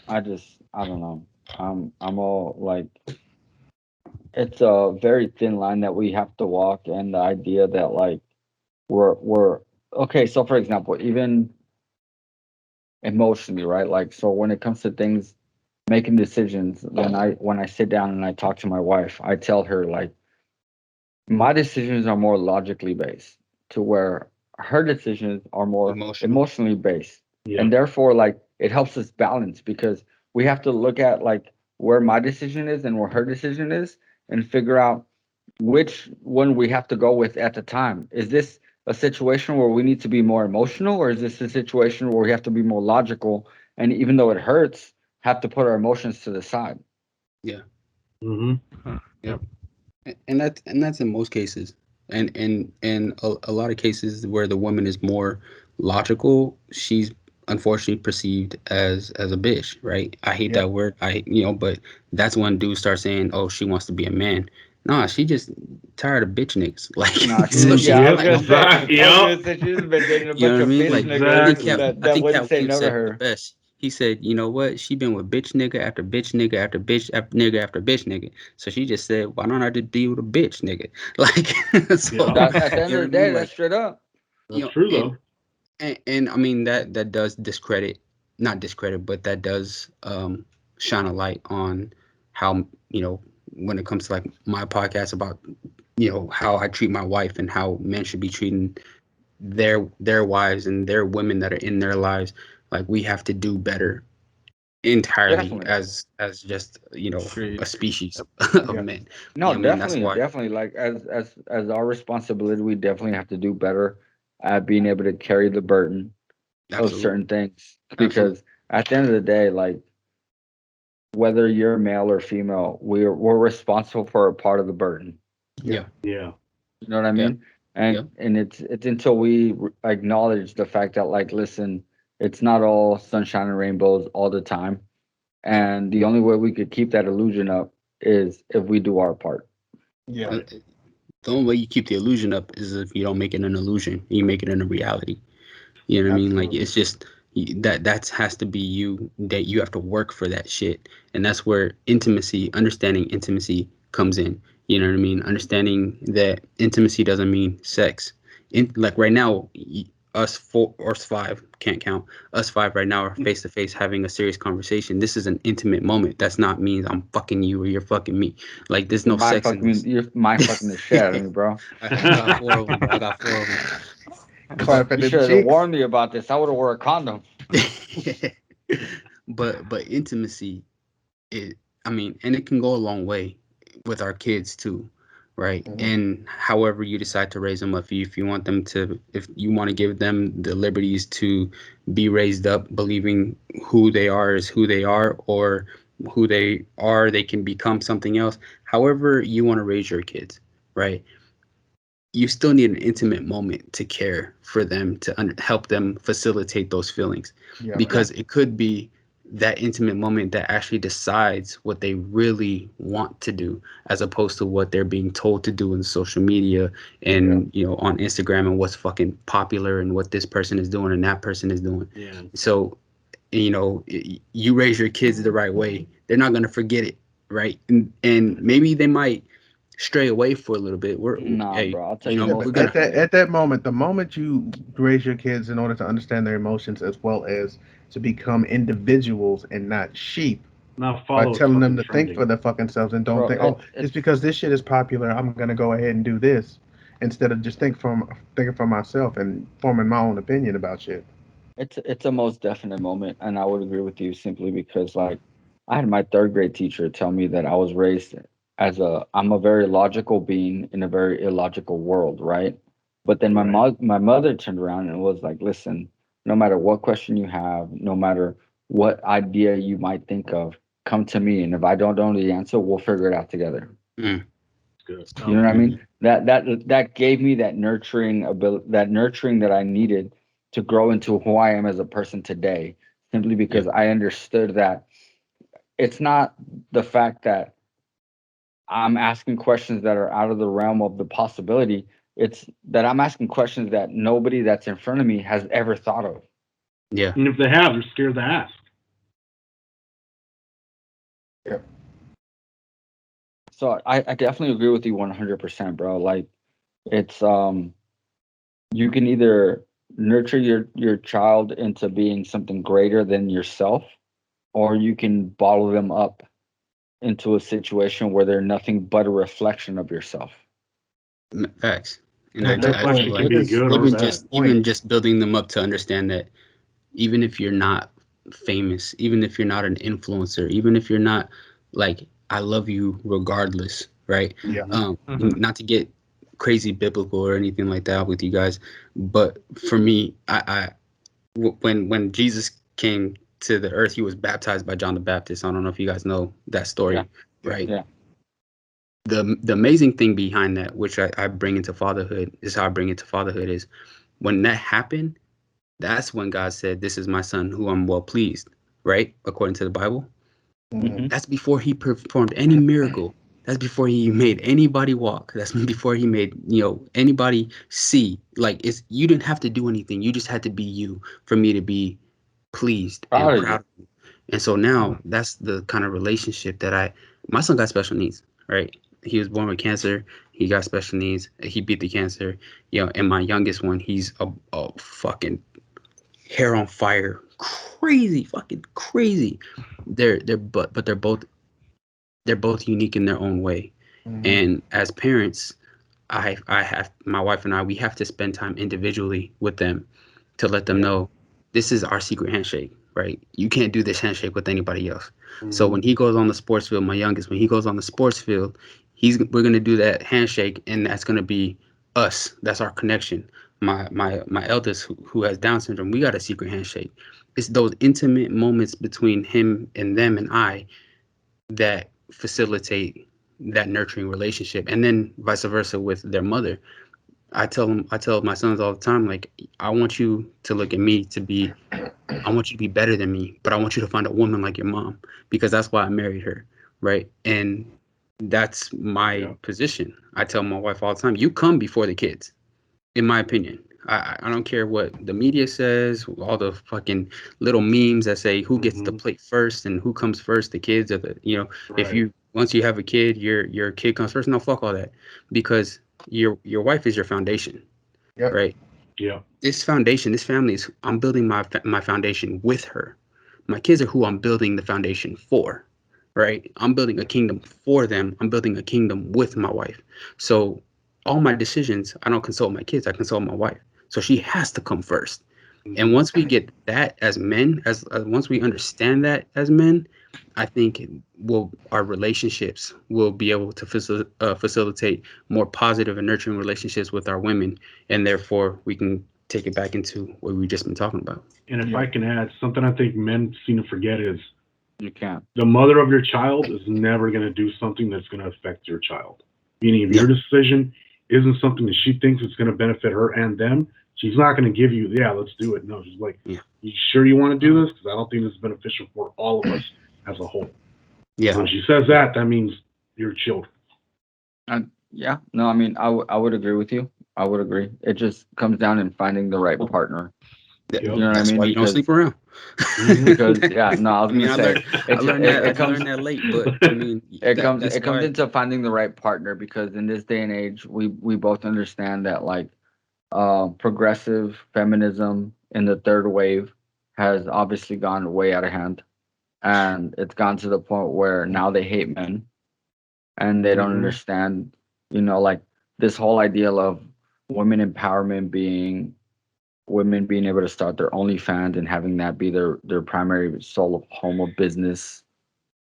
I don't know. I'm all like, it's a very thin line that we have to walk, and the idea that like we're okay. So for example, even emotionally, right? Like, so when it comes to things, making decisions, when I sit down and I talk to my wife, I tell her like my decisions are more logically based, to where her decisions are more emotionally based. Yeah. And therefore like it helps us balance, because we have to look at like where my decision is and where her decision is, and figure out which one we have to go with at the time. Is this a situation where we need to be more emotional, or is this a situation where we have to be more logical, and even though it hurts, have to put our emotions to the side? Yeah. Mm-hmm. Yep. And that's in most cases. And a lot of cases where the woman is more logical, she's unfortunately perceived as a bitch, right? I hate that word. But that's when dudes start saying, "Oh, she wants to be a man." Nah, she just tired of bitch niggas. Like, Nah, so yeah, I was like, gonna I'm say, not- I was gonna say she's been dating a you know bunch what I of mean? bitch Like, niggas I that think wouldn't Cat say Williams no to said it her. the best. He said, you know what? She been with bitch nigga after bitch nigga after bitch after nigga after bitch nigga. So she just said, why don't I just deal with a bitch nigga? Like, so That, at the end you of know the what I day, mean? that's straight up. That's true though. And I mean that does discredit, not discredit, but that does shine a light on how, when it comes to like my podcast about, how I treat my wife and how men should be treating their wives and their women that are in their lives. Like, we have to do better entirely Definitely. as just a species of men. No, You know what I mean? That's definitely, why. definitely. Like as our responsibility, we definitely have to do better at being able to carry the burden of Absolutely. certain things. Because at the end of the day, like whether you're male or female, we're responsible for a part of the burden. Yeah. Yeah. You know what I mean? And it's until we acknowledge the fact that like, listen, it's not all sunshine and rainbows all the time, and the only way we could keep that illusion up is if we do our part. Yeah. The only way you keep the illusion up is if you don't make it an illusion. You make it in a reality. You know what I mean? Like, it's just that has to be you, that you have to work for that shit. And that's where understanding intimacy comes in. You know what I mean? Understanding that intimacy doesn't mean sex. Like right now, us four or five, can't count. Us five right now are face to face having a serious conversation. This is an intimate moment. That's not means I'm fucking you or you're fucking me. Like, there's no sex in this. You're mind fucking the shit out of me, bro. I got four of them, bro. I got four of them. Clapping You in should have cheeks. warned me about this. I would have wore a condom. But intimacy, and it can go a long way with our kids too, right? And however you decide to raise them up, if you want to give them the liberties to be raised up believing who they are is who they are, or who they are, they can become something else. However you want to raise your kids, right? You still need an intimate moment to care for them, to help them facilitate those feelings. Yeah. Because it could be that intimate moment that actually decides what they really want to do, as opposed to what they're being told to do in social media and on Instagram, and what's fucking popular and what this person is doing and that person is doing. Yeah. So, you raise your kids the right way, they're not going to forget it, right? And maybe they might stray away for a little bit. Bro, I'll tell you. At that moment, the moment you raise your kids in order to understand their emotions, as well as to become individuals and not sheep, not by telling them to trending. think for their fucking selves and don't think, it's because this shit is popular, I'm gonna go ahead and do this, instead of just thinking for myself and forming my own opinion about shit. It's a most definite moment, and I would agree with you simply because, like, I had my third grade teacher tell me that I was raised I'm a very logical being in a very illogical world, right? But then my mother turned around and was like, listen, no matter what question you have, no matter what idea you might think of, come to me, and if I don't know the answer, we'll figure it out together. Mm. Good. You know what I mean? That gave me that nurturing ability, that nurturing that I needed to grow into who I am as a person today, simply because I understood that it's not the fact that I'm asking questions that are out of the realm of the possibility. It's that I'm asking questions that nobody that's in front of me has ever thought of. Yeah. And if they have, they're scared to ask. Yeah. So I definitely agree with you 100%, bro. Like, it's you can either nurture your child into being something greater than yourself, or you can bottle them up into a situation where they're nothing but a reflection of yourself. Facts. And That reflection can be good or bad. Even just building them up to understand that even if you're not famous, even if you're not an influencer, even if you're not, like, I love you regardless, right? Yeah. Not to get crazy biblical or anything like that with you guys, but for me, when Jesus came to the earth, he was baptized by John the Baptist. I don't know if you guys know that story, right? Yeah. The amazing thing behind that, which I bring into fatherhood, is when that happened, that's when God said, "This is my son who I'm well pleased," right? According to the Bible. Mm-hmm. That's before he performed any miracle. That's before he made anybody walk. That's before he made, anybody see. Like, you didn't have to do anything. You just had to be you for me to be pleased and proud of you. And so now that's the kind of relationship that my son got special needs, right? He was born with cancer. He got special needs. He beat the cancer, and my youngest one, he's a fucking hair on fire, fucking crazy. They're both unique in their own way. Mm-hmm. And as parents, I have, my wife and I, we have to spend time individually with them to let them know this is our secret handshake, right? You can't do this handshake with anybody else. Mm-hmm. So when he goes on the sports field, my youngest, when he goes on the sports field, we're gonna do that handshake, and that's gonna be us. That's our connection. My eldest, who has Down syndrome, we got a secret handshake. It's those intimate moments between him and them and I that facilitate that nurturing relationship, and then vice versa with their mother. I tell my sons all the time, like, I want you to look at me I want you to be better than me, but I want you to find a woman like your mom, because that's why I married her, right? And that's my position. I tell my wife all the time, you come before the kids, in my opinion. I don't care what the media says, all the fucking little memes that say who gets the plate first and who comes first, the kids or if once you have a kid, your kid comes first. No, fuck all that, because your wife is your foundation, right? Yeah. This foundation, this family is, I'm building my foundation with her. My kids are who I'm building the foundation for, right? I'm building a kingdom for them. I'm building a kingdom with my wife. So all my decisions, I don't consult my kids, I consult my wife. So she has to come first. And once we get that as men, once we understand that as men, I think our relationships will be able to facilitate more positive and nurturing relationships with our women, and therefore we can take it back into what we've just been talking about. And if I can add, something I think men seem to forget is, you can't. The mother of your child is never going to do something that's going to affect your child. Meaning, if your decision isn't something that she thinks is going to benefit her and them, She's not going to give you, yeah, let's do it. No, she's like, Yeah. you sure you want to do this? Because I don't think this is beneficial for all of us as a whole. Yeah. When she says that, that means you're children. Yeah, no, I mean, I would agree with you. I would agree. It just comes down in finding the right partner. Yep. You know what That's I mean? why you don't sleep around. Because yeah, no, I was gonna say I learned that late, but I mean, it comes why, into finding the right partner, because in this day and age, we both understand that like progressive feminism in the third wave has obviously gone way out of hand, and it's gone to the point where now they hate men, and they don't understand, like this whole idea of women empowerment being women being able to start their OnlyFans and having that be their primary sole of home of business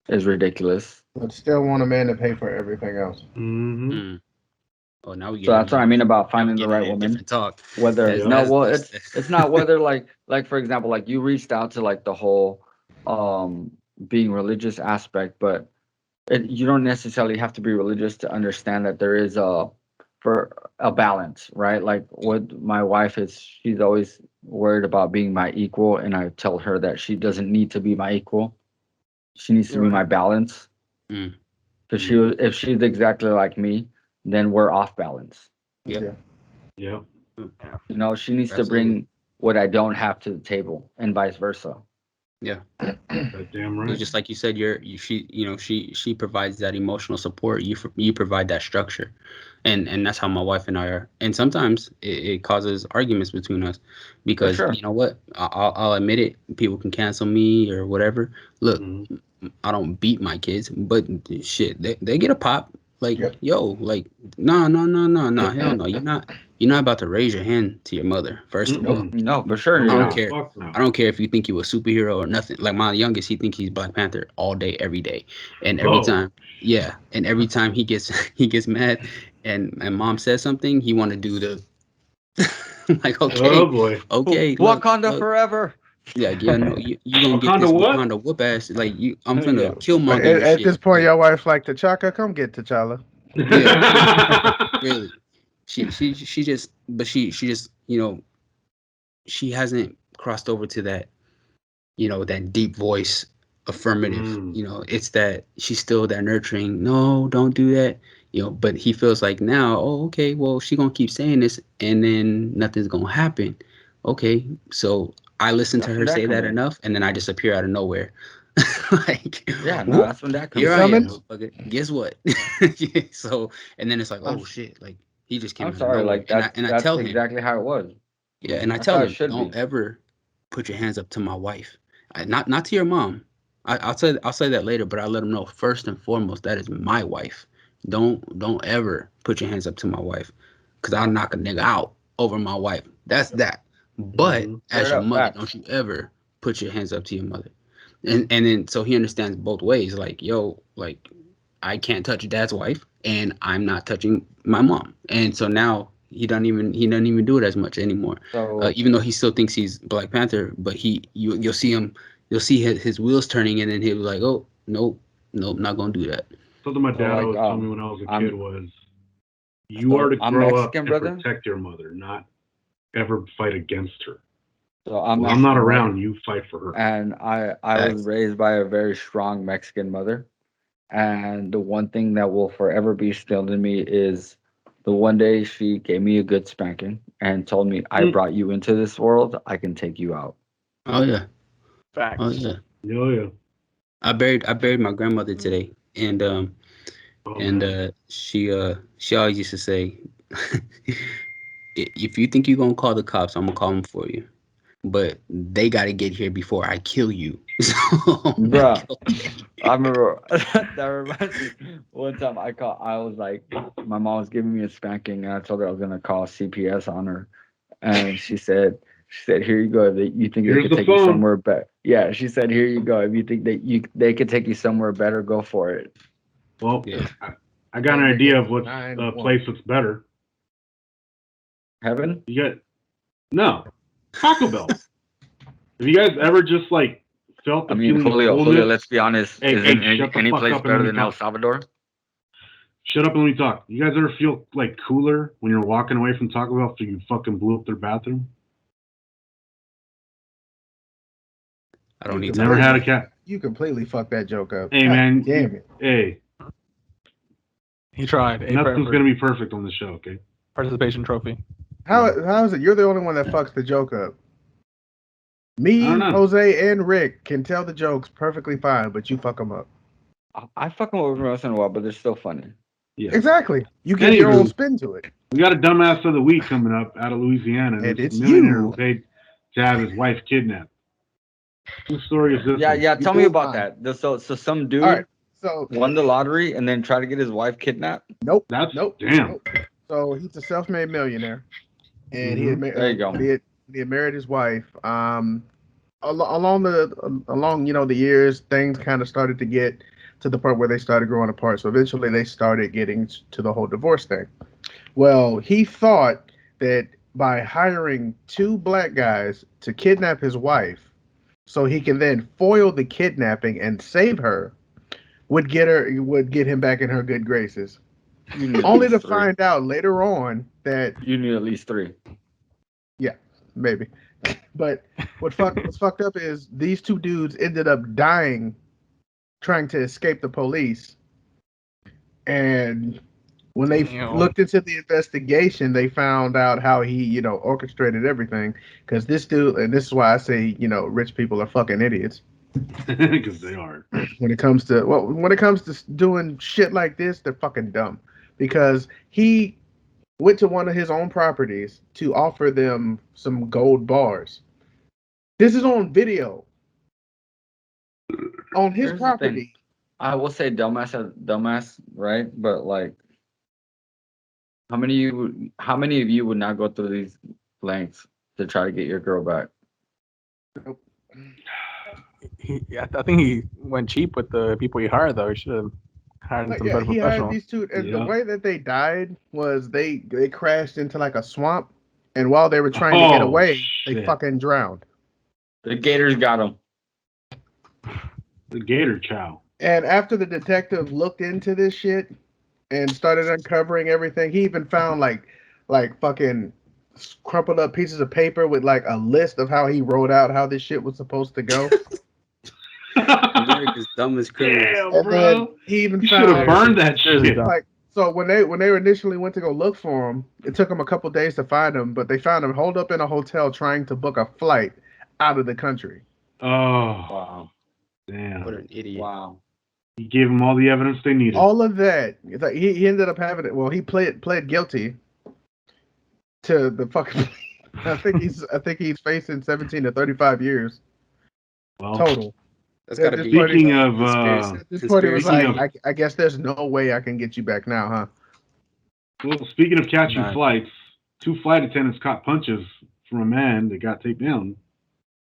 is ridiculous. But still want a man to pay for everything else. Mm-hmm. Mm. Oh, now we get. So that's what I mean about finding the right woman. Different talk. Whether That's- it's not whether like for example, like you reached out to like the whole being religious aspect, but you don't necessarily have to be religious to understand that there is a balance, right? Like what my wife is, she's always worried about being my equal, and I tell her that she doesn't need to be my equal. She needs to be my balance. Mm. Because if she's exactly like me, then we're off balance. Yep. Yeah. She needs to Absolutely. bring what I don't have to the table, and vice versa. Yeah. That's damn right. Just like you said, she provides that emotional support. You provide that structure, and that's how my wife and I are. And sometimes it causes arguments between us, because you know what? I'll admit it. People can cancel me or whatever. Look, I don't beat my kids, but shit, they get a pop. Like, yo, like, no, hell no. You're not about to raise your hand to your mother, first of all. No, for sure. I don't care. I don't care if you think you a superhero or nothing. Like my youngest, he thinks he's Black Panther all day, every day, and every time he gets mad, and mom says something, he want to do the like, okay, oh boy, okay, Wakanda forever. Yeah, no, you gonna get this Wakanda whoop ass. Like I'm finna kill Killmonger. At this point, your wife like T'Chaka. Come get T'Challa. Yeah, really. She just, but she just, she hasn't crossed over to that, that deep voice affirmative. It's that she's still that nurturing. No, don't do that. But he feels like now, oh, okay, well, she gonna keep saying this, and then nothing's gonna happen. Okay, so I listen to her say that enough, and then I just appear out of nowhere. Like, that's when that comes. Here I am. Okay, guess what? So, and then it's like, oh shit, like he just came. I'm sorry, like that. And I tell him exactly how it was. Yeah, and I tell him, don't ever put your hands up to my wife. Not to your mom. I'll say that later, but I let him know first and foremost that is my wife. Don't ever put your hands up to my wife, because I'll knock a nigga out over my wife. That's that. But as your mother, don't you ever put your hands up to your mother. And then so he understands both ways. Like, yo, like I can't touch dad's wife, and I'm not touching my mom. And so now he doesn't even do it as much anymore. So, even though he still thinks he's Black Panther, but you'll see his wheels turning, and then he'll be like, oh, nope, not gonna do that. Something my dad always told me when I was a kid was, you are to grow up and protect your mother, not ever fight against her. So I'm not around, you fight for her. And I was raised by a very strong Mexican mother. And the one thing that will forever be instilled in me is the one day she gave me a good spanking and told me, I brought you into this world, I can take you out. Oh yeah. Facts. Oh yeah. Oh yeah. I buried my grandmother today, and she always used to say, if you think you're gonna call the cops, I'm gonna call them for you. But they got to get here before I kill you. So, bruh, I remember that reminds me. One time I was like, my mom was giving me a spanking, and I told her I was gonna call CPS on her, and she said, here you go. You think they could take you somewhere better? Yeah, she said, here you go. If you think they could take you somewhere better, go for it. Well, yeah. I got an idea of what place looks better. Heaven? No. Taco Bell. Have you guys ever just like felt the feeling Julio, let's be honest. Hey, isn't any fuck place up better and than let me El Salvador? Shut up and let me talk. You guys ever feel like cooler when you're walking away from Taco Bell after you fucking blew up their bathroom? I don't need Never had a cat. You completely fucked that joke up. Hey, God man. damn it. Hey. He tried. Nothing's going to be perfect on the show, okay? Participation trophy. How is it? You're the only one that fucks the joke up. Me, Jose, and Rick can tell the jokes perfectly fine, but you fuck them up. I fuck them over once in a while, but they're still funny. Yeah. Exactly. You get your own spin to it. We got a dumbass of the week coming up out of Louisiana. And it's millionaire you. paid to have his wife kidnapped. Whose story is this? Yeah. Tell me about that. So some dude won the lottery and then tried to get his wife kidnapped. Nope. Damn. Nope. So he's a self-made millionaire, and he had There you go. He had married his wife. Along the years, things kind of started to get to the part where they started growing apart. So eventually, they started getting to the whole divorce thing. Well, he thought that by hiring 2 black guys to kidnap his wife, so he can then foil the kidnapping and save her, would get him back in her good graces. Only to find out later on that you need at least 3. Yeah, maybe. But what's fucked up is these 2 dudes ended up dying trying to escape the police. And when they looked into the investigation, they found out how he, orchestrated everything. Because this dude, and this is why I say, rich people are fucking idiots. Because they are. When it comes to doing shit like this, they're fucking dumb. Because he went to one of his own properties to offer them some gold bars. This is on video. On his property. I will say dumbass, right? But like, how many of you would not go through these lengths to try to get your girl back? Nope. I think he went cheap with the people he hired, though. He should have hired some better he professionals. hired these 2, and the way that they died was they crashed into like a swamp, and while they were trying to get away, they fucking drowned. The gators got them. The gator chow. And after the detective looked into this shit and started uncovering everything, he even found like fucking crumpled up pieces of paper with like a list of how he wrote out how this shit was supposed to go. America's dumbest criminals. And then he even found should have burned that shit. So when they initially went to go look for him, it took them a couple days to find him, but they found him holed up in a hotel trying to book a flight out of the country. Oh. Wow. Damn. What an idiot. Wow. He gave them all the evidence they needed. All of that. Like he ended up having it. Well, he pled guilty to the fucking. I think he's facing 17 to 35 years total. That's got to be. Speaking of this point, it was like, I guess there's no way I can get you back now, huh? Well, speaking of catching flights, 2 flight attendants caught punches from a man that got taken down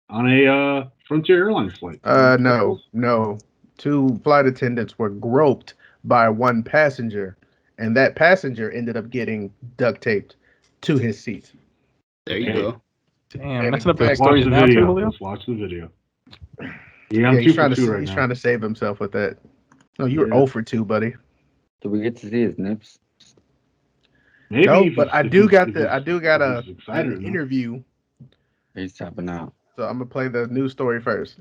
on a Frontier Airlines flight. No. 2 flight attendants were groped by 1 passenger, and that passenger ended up getting duct taped to his seat. There you go. Damn, that's not the stories now too, Julio. Let's watch the video. Yeah, he's trying to save himself with that. No, you were 0 for 2, buddy. Do we get to see his nips? Maybe no, but I do got an interview. He's tapping out. So I'm gonna play the news story first.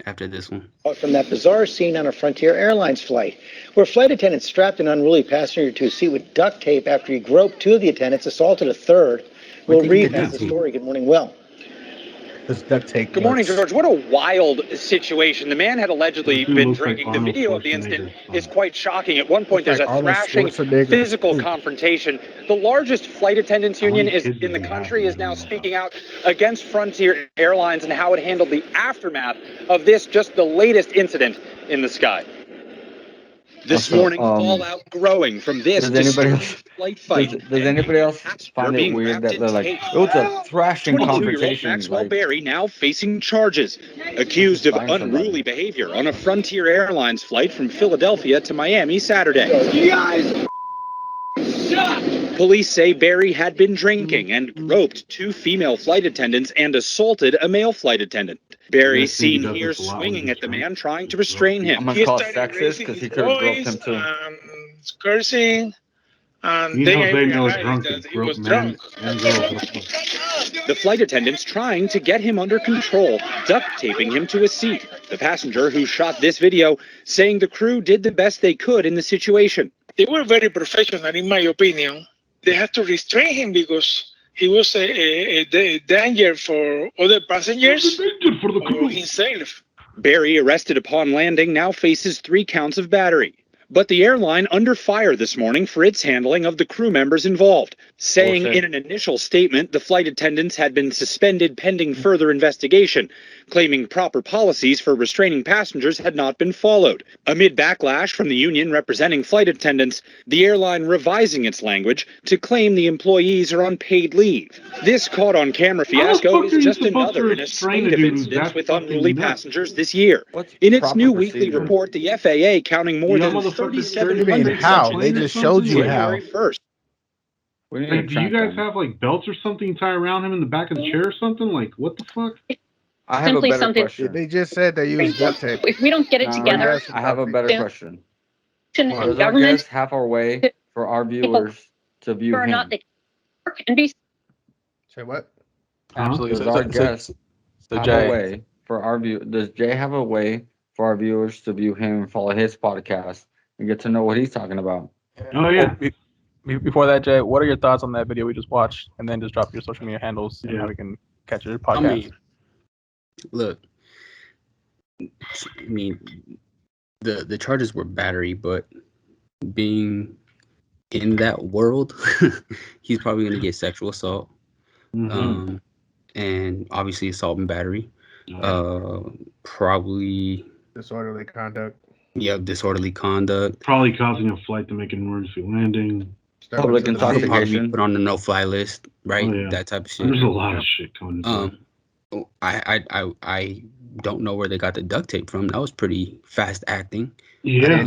After this one. From that bizarre scene on a Frontier Airlines flight, where flight attendants strapped an unruly passenger to a seat with duct tape after he groped 2 of the attendants, assaulted a third. Will Reeve has the story. Good morning, Will. This duct tape. Good morning, George. What a wild situation. The man had allegedly been drinking. The video of the incident is quite shocking. At one point, there's a thrashing, physical confrontation. The largest flight attendants union in the country is now speaking out against Frontier Airlines and how it handled the aftermath of this, just the latest incident in the sky. This morning, fallout growing from this flight fight. Does anybody else find it weird that they're like, it was a thrashing confrontation? Maxwell Berry now facing charges, accused of unruly behavior on a Frontier Airlines flight from Philadelphia to Miami Saturday. You guys, shut! Police say Berry had been drinking and groped 2 female flight attendants and assaulted a male flight attendant. Barry seen here swinging at the man trying to restrain him. I'm gonna call sexist because he could have groped him too. Cursing. And then I realized that he was drunk. The flight attendants trying to get him under control, duct taping him to a seat. The passenger who shot this video saying the crew did the best they could in the situation. They were very professional, in my opinion. They had to restrain him because he was a danger for other passengers or himself. Barry, arrested upon landing, now faces 3 counts of battery. But the airline under fire this morning for its handling of the crew members involved, saying in an initial statement the flight attendants had been suspended pending further investigation, claiming proper policies for restraining passengers had not been followed. Amid backlash from the union representing flight attendants, the airline revising its language to claim the employees are on paid leave. This caught-on-camera fiasco is just another in a string of incidents with unruly passengers this year. In its new weekly report, the FAA counting more than 3,700 how? They just showed you how. Like, do you guys have like belts or something you tie around him in the back of the chair or something? Like, what the fuck? I have Simply a better something- question. They just said they use duct tape. If we don't get it together, I have a better question. and Does our government guest have a way for our viewers to view or him? not, they work and be Say what? Absolutely. Does our guest so have Jay, a way for our view? Does Jay have a way for our viewers to view him and follow his podcast and get to know what he's talking about? Oh yeah. Before that, Jay, what are your thoughts on that video we just watched? And then just drop your social media handles and how we can catch your podcast. I mean, look, I mean, the charges were battery, but being in that world, he's probably going to get sexual assault, and obviously assault and battery, probably disorderly conduct. Yeah, disorderly conduct. Probably causing a flight to make an emergency landing. Public intoxication. Put on the no-fly list, right? Oh, yeah. That type of shit. There's a lot of shit coming. I don't know where they got the duct tape from. That was pretty fast acting. Yeah.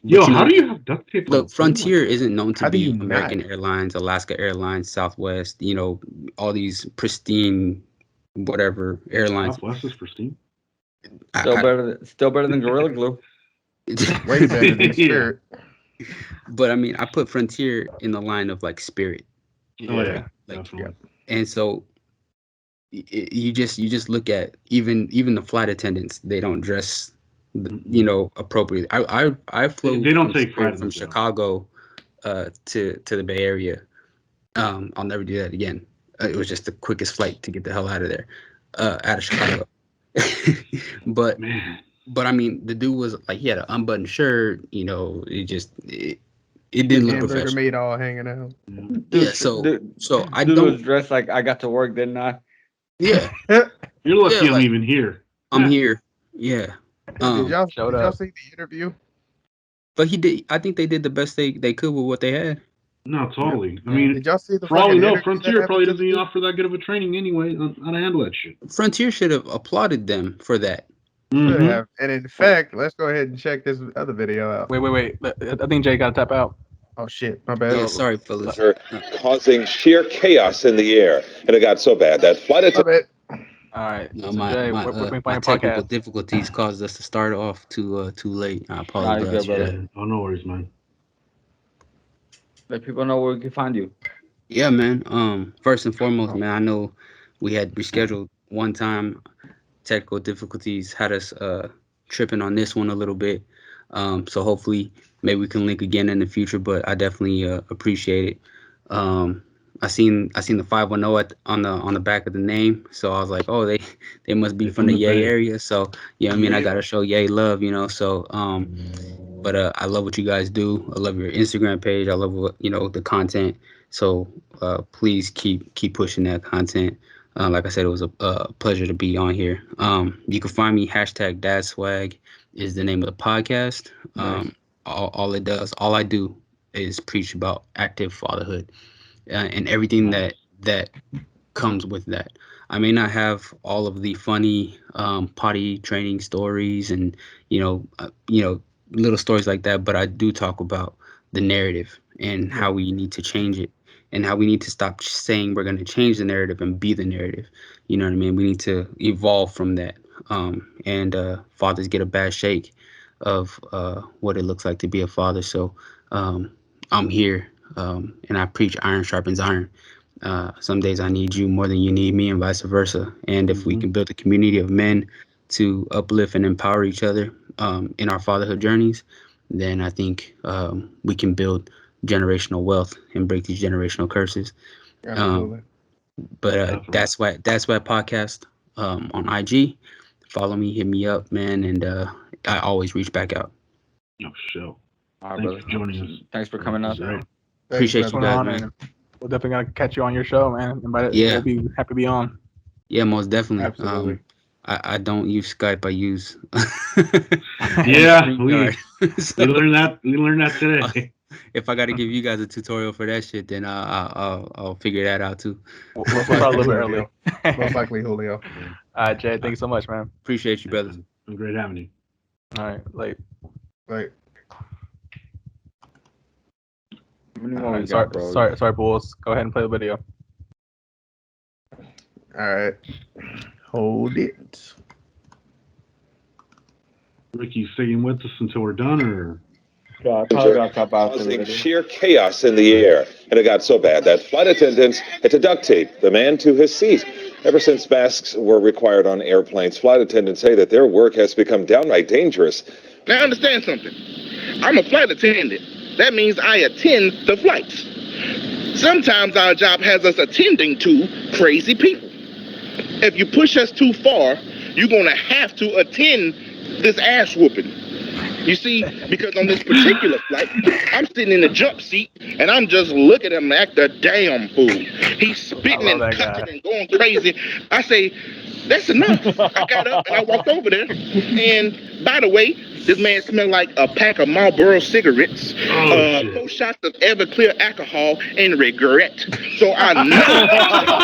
Yo, how do you have duct tape? Look, Frontier isn't known to How do be you American Airlines, Alaska Airlines, Southwest, you know, all these pristine, whatever airlines. Southwest is pristine. Still better than Gorilla Glue. Way better than Spirit. But I mean, I put Frontier in the line of like Spirit. Yeah. Like, and so you just look at even the flight attendants. They don't dress, you know, appropriately. I flew. They don't take pride from Chicago to the Bay Area. I'll never do that again. It was just the quickest flight to get the hell out of there, out of Chicago. But I mean, the dude was like, he had an unbuttoned shirt. You know, it didn't look professional. Meat all hanging out. Yeah, so I dude don't was dressed like I got to work, didn't I? Yeah. You're lucky I'm like, even here. I'm here. Yeah. Did y'all see the interview? But he did. I think they did the best they could with what they had. No, totally. I mean, did y'all see the for all we know, interview Frontier probably doesn't even offer that good of a training anyway on how to handle that shit. Frontier should have applauded them for that. Should have. And in fact, let's go ahead and check this other video out. Wait. I think Jay got to tap out. Oh shit, my bad. Yeah, sorry, fellas. Causing sheer chaos in the air, and it got so bad that flight attendants. All right. No, so my Jay, where can we find your technical podcast? difficulties caused us to start off too late. I apologize. Oh, no worries, man. Let people know where we can find you. Yeah, man. First and foremost, man, I know we had rescheduled one time. Technical difficulties had us tripping on this one a little bit. So hopefully maybe we can link again in the future, but I definitely appreciate it. I seen the 510 on the back of the name, so I was like, oh, they must be from the Yay area. So yeah, I mean, I gotta show Yay love, you know. So but I love what you guys do. I love your Instagram page. I love what, you know, the content. So please keep pushing that content. Like I said, it was a pleasure to be on here. You can find me #DadSwag is the name of the podcast. Nice. All I do is preach about active fatherhood and everything that comes with that. I may not have all of the funny potty training stories and you know little stories like that, but I do talk about the narrative and how we need to change it and how we need to stop saying we're going to change the narrative and be the narrative. You know what I mean? We need to evolve from that. And fathers get a bad shake of what it looks like to be a father. So I'm here, and I preach iron sharpens iron. Some days I need you more than you need me, and vice versa. And if we can build a community of men to uplift and empower each other in our fatherhood journeys, then I think we can build generational wealth and break these generational curses. Absolutely. But that's why podcast on IG. Follow me, hit me up, man, and I always reach back out. No, sure. All right, Thanks brother. for joining us. Thanks for coming up. Right. Appreciate you guys, man. We're definitely gonna catch you on your show, man. Yeah. We'll be happy to be on. Yeah, most definitely. Absolutely. I don't use Skype. I use. Yeah, we learned that. We learned that today. If I got to give you guys a tutorial for that shit, then I'll figure that out too. We'll start a little bit early. Most likely, Julio. All right, Jay. Thanks so much, man. Appreciate you, brothers. Been great having you. All right, late. Right. Sorry, Bulls. Go ahead and play the video. All right. Hold it. Ricky, staying with us until we're done, or? Causing sheer chaos in the air, and it got so bad that flight attendants had to duct tape the man to his seat. Ever since masks were required on airplanes, flight attendants say that their work has become downright dangerous. Now understand something. I'm a flight attendant. That means I attend the flights. Sometimes our job has us attending to crazy people. If you push us too far, you're going to have to attend this ass whooping. You see, because on this particular flight, I'm sitting in the jump seat, and I'm just looking at him act a damn fool. He's spitting and cussing and going crazy. I say, that's enough. I got up and I walked over there. And by the way, this man smelled like a pack of Marlboro cigarettes, 4 shots of Everclear alcohol, and regret. So I know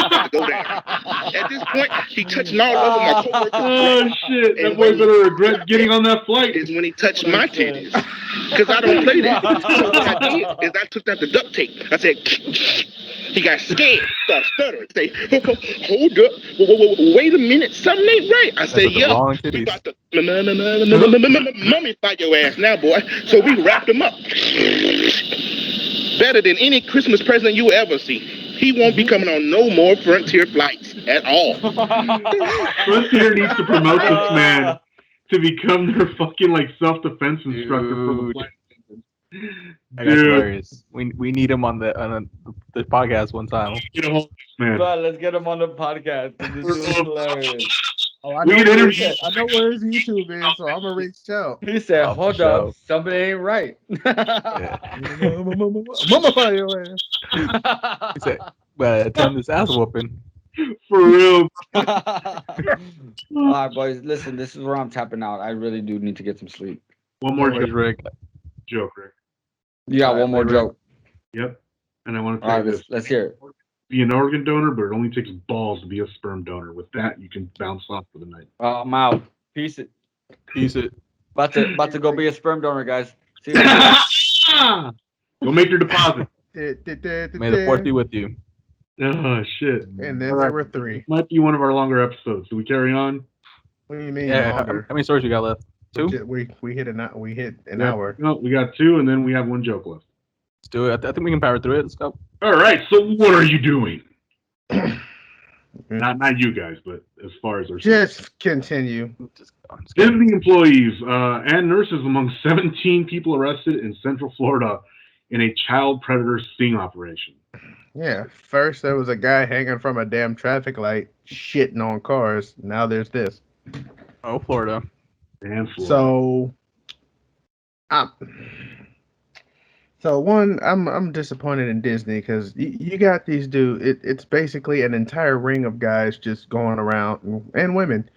to go there. At this point, he touching all over my coworker. Oh shit! That boy better regret getting on that flight. Is when he touched my titties, because I don't play that. So what I did is I took out the duct tape. I said. He got scared, started stuttering. Say, hold up, wait a minute, something ain't right. I said, yeah, we about to mummify your ass now, boy. So we wrapped him up. Better than any Christmas present you ever see. He won't be coming on no more Frontier flights at all. Frontier needs to promote this man to become their fucking like self-defense instructor for the flight. That's hilarious. We need him on the podcast one time. Man. Bro, let's get him on the podcast. This is hilarious. Oh, I know where his YouTube is, so I'm gonna reach out. He said, "Hold up, something ain't right." Mummify your ass. He said, "Well, attend this ass whooping." For real. All right, boys. Listen, this is where I'm tapping out. I really do need to get some sleep. One more joke, Rick. You got one more joke. Yep. And I want to tell you this. Let's hear it. Be an organ donor, but it only takes balls to be a sperm donor. With that, you can bounce off for the night. I'm out. Peace it. About to go be a sperm donor, guys. See you later. Go make your deposit. May the fourth be with you. Oh shit! And then there were 3. Might be one of our longer episodes. Do we carry on? What do you mean? Yeah. Longer? How many stories you got left? 2? We hit an hour. No, we got 2, and then we have 1 joke left. Let's do it. I think we can power through it. Let's go. All right. So what are you doing? Not you guys, but as far as our just continue. Disney employees and nurses among 17 people arrested in Central Florida in a child predator sting operation. Yeah. First, there was a guy hanging from a damn traffic light, shitting on cars. Now there's this. Oh, Florida. And Florida. So I'm disappointed in Disney because you got these dudes. It's basically an entire ring of guys just going around and women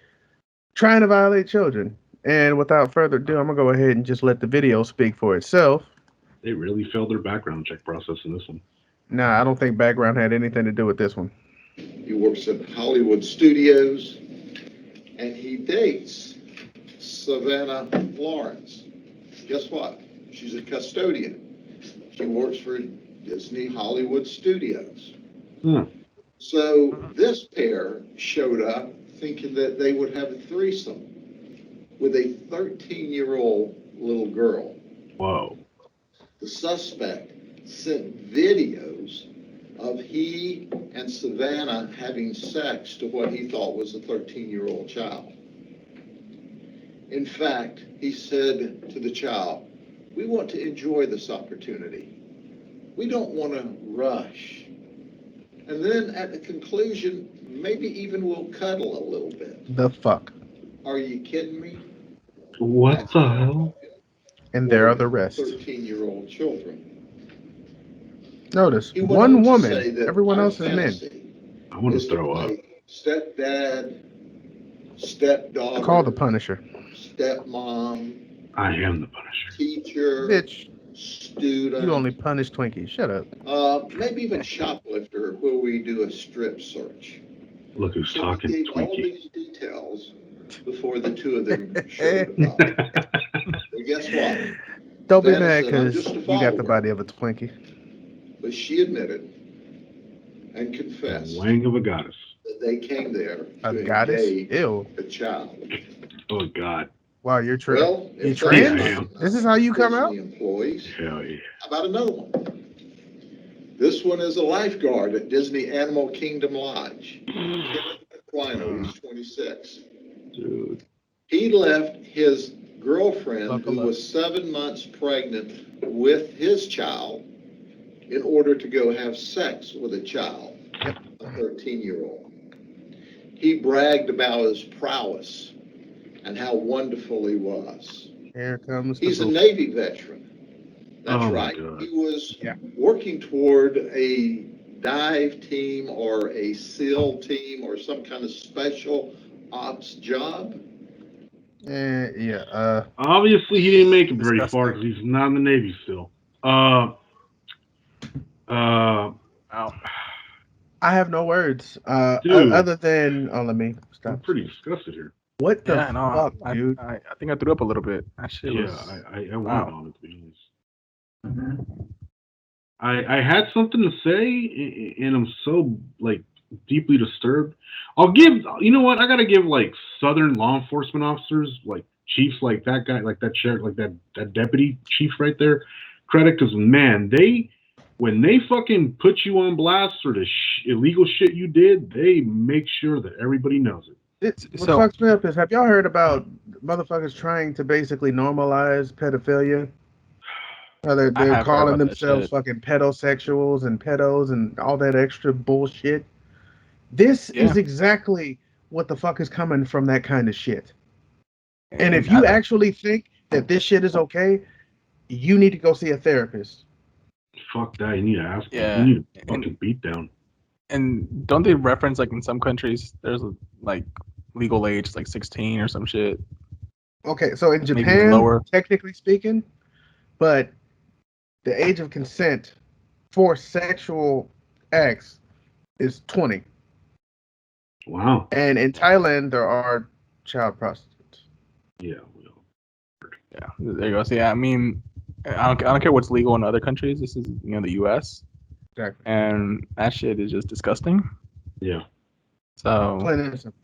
trying to violate children. And without further ado, I'm gonna go ahead and just let the video speak for itself. They really failed their background check process in this one. Nah, I don't think background had anything to do with this one. He works at Hollywood Studios, and he dates Savannah Lawrence. Guess what? She's a custodian. She works for Disney Hollywood Studios. Hmm. So this pair showed up thinking that they would have a threesome with a 13-year-old little girl. Whoa. The suspect sent videos of he and Savannah having sex to what he thought was a 13-year-old child. In fact, he said to the child, "We want to enjoy this opportunity. We don't want to rush. And then at the conclusion, maybe even we'll cuddle a little bit." The fuck? Are you kidding me? What the hell? And there are the rest. 13-year-old children. Notice, He went one on to woman, say that everyone our else is men. fantasy I want is to throw up. play stepdad, stepdaughter, Call the Punisher. stepmom, I am the Punisher. teacher, Bitch, student, you only punish Twinkies. Shut up. maybe even shoplifter, where we do a strip search. Look who's So talking, he gave all Twinkie. these details before the two of them showed up. Well, guess what? Don't be Savannah mad said, "I'm because just a you got the follower." body of a Twinkie. But she admitted and The confessed wang of a goddess. that they came there A to goddess? engage Ew. a child. Oh, God. Wow, you're Well, you if trans? Yeah, I am. This is how you come out? Disney employees. Hell yeah. How about another one? This one is a lifeguard at Disney Animal Kingdom Lodge. Quino, he's 26. Dude. He left his girlfriend, Buckle who up. was 7 months pregnant, with his child in order to go have sex with a child, Yep. a 13-year-old. He bragged about his prowess and how wonderful he was. Here comes the He's a boo. Navy veteran. That's Oh, my right. God. He was Yeah. working toward a dive team or a SEAL team or some kind of special ops job. Yeah. Obviously, he didn't make it very Disgusting. far because he's not in the Navy still. Wow. I have no words. Dude. Other than, let me I'm stop. pretty disgusted here. What the Yeah, no, fuck, dude? I think I threw up a little bit. That shit Yeah, was. I wanted wow. on it, to be honest. I had something to say, and I'm so, like, deeply disturbed. I'll give, you know what, I gotta give, like, Southern law enforcement officers, like, chiefs like that guy, like that sheriff, like that deputy chief right there, credit, because, man, when they fucking put you on blast for the illegal shit you did, they make sure that everybody knows it. What fucks me up is, have y'all heard about motherfuckers trying to basically normalize pedophilia? They're I have heard calling about that themselves shit. fucking pedosexuals and pedos and all that extra bullshit. This Yeah. is exactly what the fuck is coming from that kind of shit. And if I- you actually think that this shit is okay, you need to go see a therapist. Fuck that, you need to ask them. Yeah. You need a fucking beat down. And don't they reference, like, in some countries there's like legal age like 16 or some shit? Okay, so in Maybe Japan, lower. technically speaking, but the age of consent for sexual acts is 20. Wow. And in Thailand, there are child prostitutes. Yeah. Yeah, there you go. So yeah, I mean, I don't care what's legal in other countries. This is, the U.S. Exactly. And that shit is just disgusting. Yeah. So Plain and simple.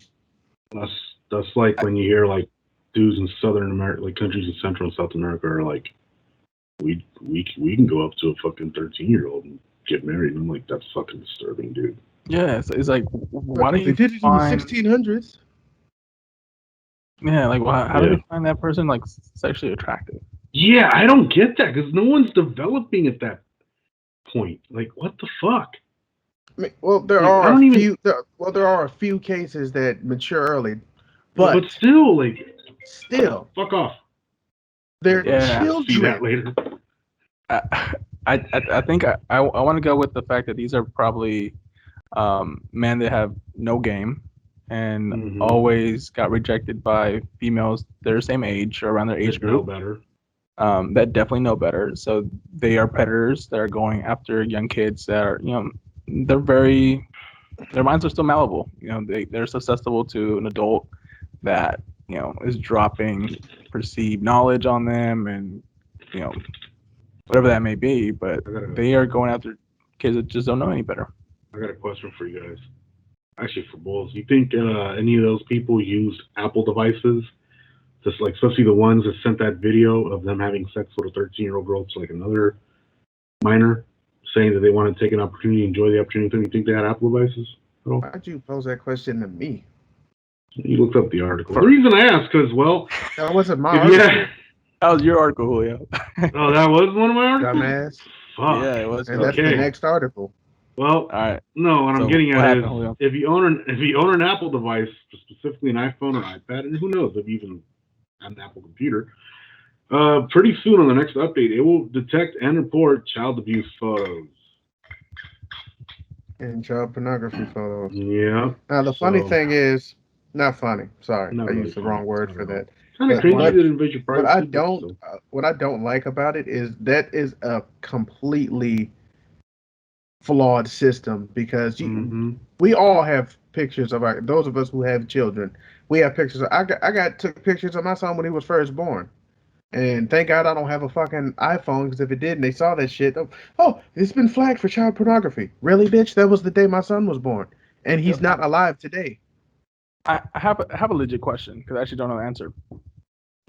That's like when you hear like dudes in Southern America, like countries in Central and South America, are like, we can go up to a fucking 13-year-old and get married. And I'm like, that's fucking disturbing, dude. yeah, it's like, why don't They you did it find? in the 1600s. Yeah, like, how do Yeah. they find that person like sexually attractive? Yeah, I don't get that because no one's developing at that point. Like, what the fuck? I mean, well, there Like, I are don't a even- few. There are a few cases that mature early, But but still, like, still, fuck off. they're Yeah. See that children. later. I think I want to go with the fact that these are probably men that have no game and Mhm. always got rejected by females their same age or around their age They know group. better. That definitely know better. So they are predators that are going after young kids that are, their minds are still malleable. They're susceptible to an adult that, is dropping perceived knowledge on them and, whatever that may be. But they are going after kids that just don't know any better. I got a question for you guys. Actually, for both. You think any of those people used Apple devices? Just like, especially the ones that sent that video of them having sex with a 13-year-old girl to like another minor, saying that they want to take an opportunity, enjoy the opportunity. You think they had Apple devices at all? Why'd you pose that question to me? You looked up the article. The reason I asked, because, well... That wasn't my article. Yeah. That was your article, Julio. Oh, that was one of my articles? Dumbass. Fuck. Yeah, it was. And that's the next article. Well, all right. No, what I'm getting at is, Julio? if you own an Apple device, specifically an iPhone or iPad, and who knows if you even have an Apple computer, pretty soon on the next update, it will detect and report child abuse photos. And child pornography photos. Yeah. Now, the funny thing is, not funny. Sorry, Not I really used the funny. wrong word for that. Kind of But crazy what- that it invades your privacy. what I don't like about it is that is a completely flawed system, because we all have pictures of those of us who have children. We have pictures. Took pictures of my son when he was first born, and thank God I don't have a fucking iPhone, because if it did and they saw that shit, oh, it's been flagged for child pornography. Really, bitch? That was the day my son was born, and he's not alive today. I have a legit question because I actually don't know the answer.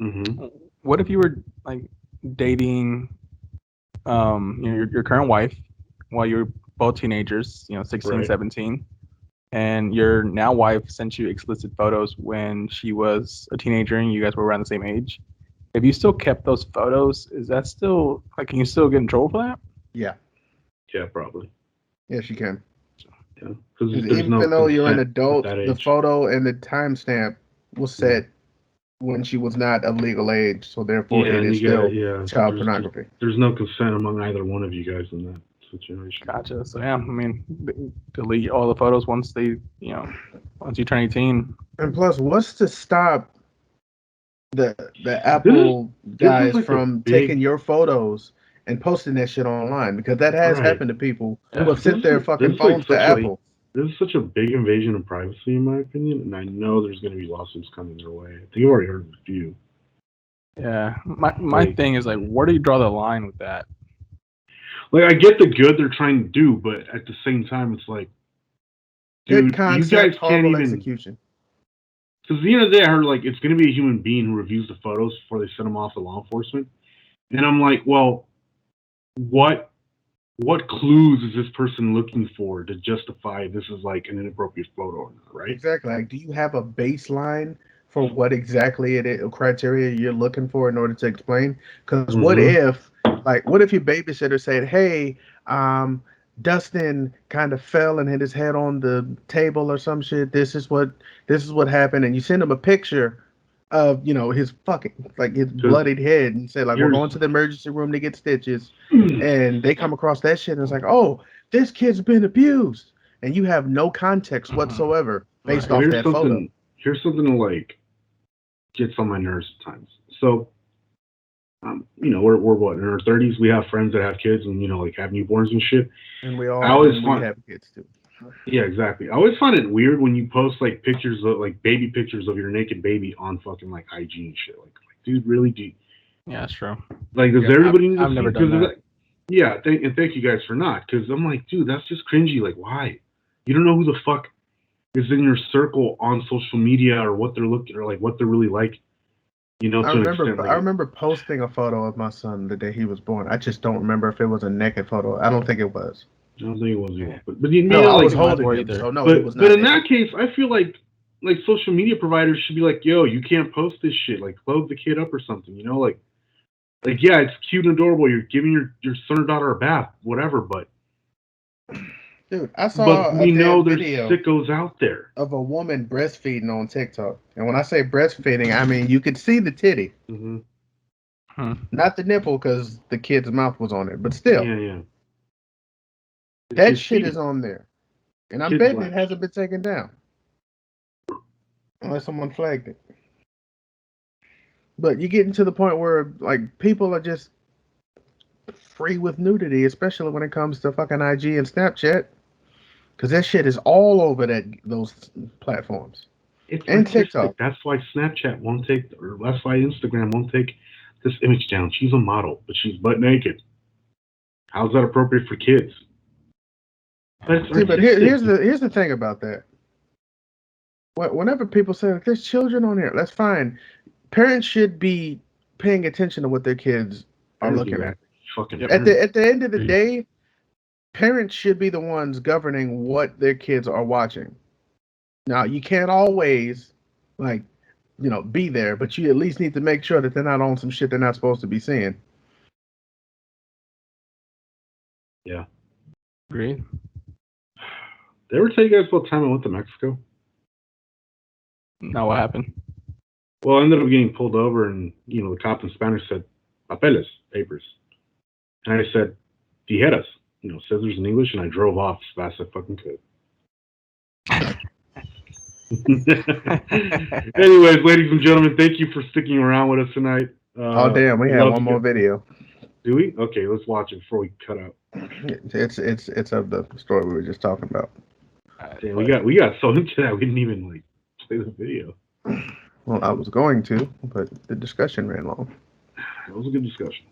Mm-hmm. What if you were like dating, your current wife while you were both teenagers, 16, Right. 17, and your now wife sent you explicit photos when she was a teenager and you guys were around the same age? If you still kept those photos, is that still can you still get in trouble for that? Yeah. Yeah, probably. Yes, you can. Yeah. Because Even though you're an adult, at that the age. photo and the timestamp was set when she was not of legal age, so therefore it is still child pornography. There's no consent among either one of you guys in that situation. Gotcha. So yeah, I mean, delete all the photos once they, once you turn 18. And plus, what's to stop the Apple guys like a from big- taking your photos and posting that shit online? Because that has Right. happened to people who Yeah. have sent their fucking This is like phones to such a- Apple. This is such a big invasion of privacy, in my opinion, and I know there's going to be lawsuits coming their way. I think you've already heard of a few. Yeah, my thing is like, where do you draw the line with that? Like, I get the good they're trying to do, but at the same time, it's like, dude, Good concept, you guys can't horrible even. execution. Because at the end of the day, I heard like it's going to be a human being who reviews the photos before they send them off to law enforcement, and I'm like, well, what clues is this person looking for to justify this is like an inappropriate photo or not, right? Exactly. Like, do you have a baseline for what exactly it is, criteria you're looking for in order to explain? Because what if your babysitter said, "Hey, Dustin kind of fell and hit his head on the table or some shit. This is what happened," and you send him a picture of his fucking his bloodied head and say we're going to the emergency room to get stitches, and they come across that shit and it's like, oh, this kid's been abused, and you have no context whatsoever based off that photo. Here's something to like gets on my nerves at times. So, we're what, in our 30s? We have friends that have kids and like have newborns and shit. And we all have kids too. Yeah, exactly. I always find it weird when you post like pictures of baby pictures of your naked baby on fucking IG and shit. Like dude, really? Yeah, that's true. Like, does everybody need to I've see? never done that. Yeah, and thank you guys for not, because I'm like, dude, that's just cringy. Like, why? You don't know who the fuck is in your circle on social media or what they're looking or like what they're really like. I remember posting a photo of my son the day he was born. I just don't remember if it was a naked photo. I don't think it was. I don't think it was either. But I was holding him, so no, it was not. But in that case, I feel like social media providers should be like, yo, you can't post this shit. Like, clothe the kid up or something. Like yeah, it's cute and adorable. You're giving your son or daughter a bath, whatever. But dude, I saw we know there's video sickos out there of a woman breastfeeding on TikTok, and when I say breastfeeding, I mean you could see the titty, not the nipple, because the kid's mouth was on it, but still. Yeah. That shit is on there. And I'm betting it hasn't been taken down. Unless someone flagged it. But you getting to the point where people are just free with nudity, especially when it comes to fucking IG and Snapchat. Because that shit is all over those platforms. And TikTok. That's why Snapchat won't take, or that's why Instagram won't take this image down. She's a model, but she's butt naked. How's that appropriate for kids? See, but here's the thing about that. Whenever people say there's children on here, that's fine. Parents should be paying attention to what their kids are looking at. At the end of the day, parents should be the ones governing what their kids are watching. Now, you can't always, be there, but you at least need to make sure that they're not on some shit they're not supposed to be seeing. Yeah. Agreed. Did I ever tell you guys what time I went to Mexico? No, what happened? Well, I ended up getting pulled over, and the cop in Spanish said, "Papeles, papers," and I said, "Tijeras," scissors in English, and I drove off as fast as I fucking could. Anyways, ladies and gentlemen, thank you for sticking around with us tonight. Oh damn, we have one more video. Do we? Okay, let's watch it before we cut out. It's of the story we were just talking about. Damn, we got so into that we didn't even play the video. Well, I was going to, but the discussion ran long. It was a good discussion.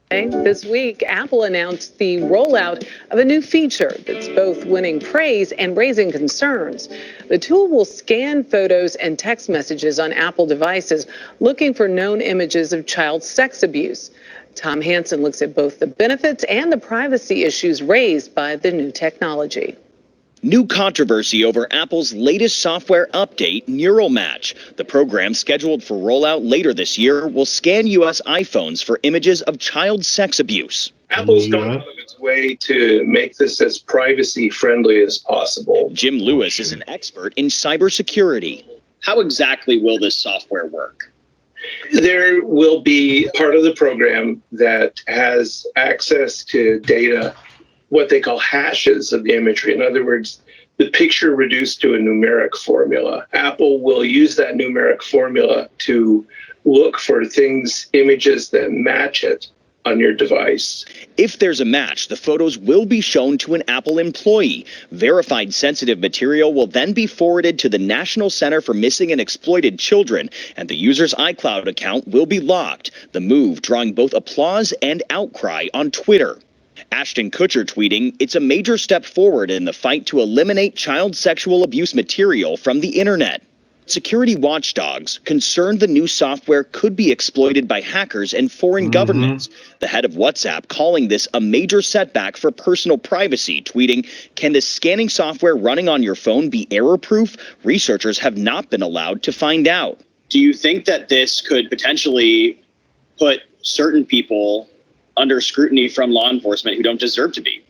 This week, Apple announced the rollout of a new feature that's both winning praise and raising concerns. The tool will scan photos and text messages on Apple devices looking for known images of child sex abuse. Tom Hansen looks at both the benefits and the privacy issues raised by the new technology. New controversy over Apple's latest software update, Neural Match. The program, scheduled for rollout later this year, will scan U.S. iPhones for images of child sex abuse. Apple's gone out of its way to make this as privacy-friendly as possible. Jim Lewis is an expert in cybersecurity. How exactly will this software work? There will be part of the program that has access to data, what they call hashes of the imagery. In other words, the picture reduced to a numeric formula. Apple will use that numeric formula to look for images that match it on your device. If there's a match, the photos will be shown to an Apple employee. Verified sensitive material will then be forwarded to the National Center for Missing and Exploited Children, and the user's iCloud account will be locked. The move drawing both applause and outcry on Twitter. Ashton Kutcher tweeting, "It's a major step forward in the fight to eliminate child sexual abuse material from the internet." Security watchdogs concerned the new software could be exploited by hackers and foreign governments. The head of WhatsApp calling this a major setback for personal privacy, tweeting, "Can the scanning software running on your phone be error-proof? Researchers have not been allowed to find out." Do you think that this could potentially put certain people under scrutiny from law enforcement who don't deserve to be?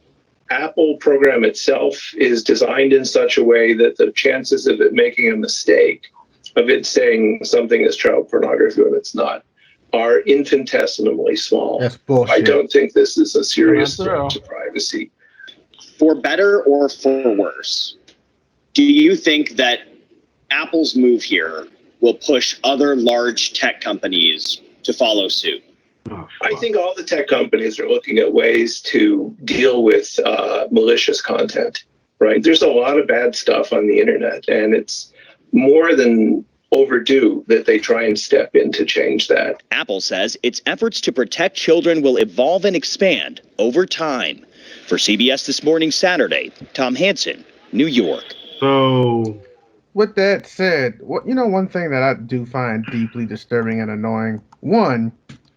Apple program itself is designed in such a way that the chances of it making a mistake, of it saying something is child pornography when it's not, are infinitesimally small. That's bullshit. I don't think this is a serious threat to privacy. For better or for worse, do you think that Apple's move here will push other large tech companies to follow suit? I think all the tech companies are looking at ways to deal with malicious content, right? There's a lot of bad stuff on the internet, and it's more than overdue that they try and step in to change that. Apple says its efforts to protect children will evolve and expand over time. For CBS This Morning Saturday, Tom Hansen, New York. So, with that said, one thing that I do find deeply disturbing and annoying, one,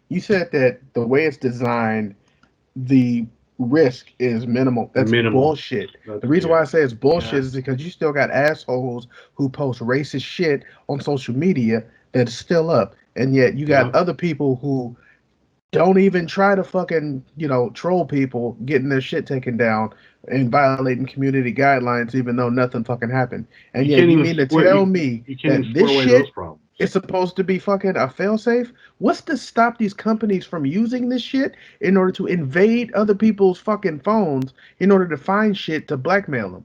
you said that the way it's designed, the risk is minimal. That's bullshit. The reason why I say it's bullshit is because you still got assholes who post racist shit on social media that's still up. And yet you got other people who don't even try to fucking, troll people, getting their shit taken down and violating community guidelines, even though nothing fucking happened. And yet you mean to tell me that this shit is supposed to be fucking a failsafe? What's to stop these companies from using this shit in order to invade other people's fucking phones in order to find shit to blackmail them?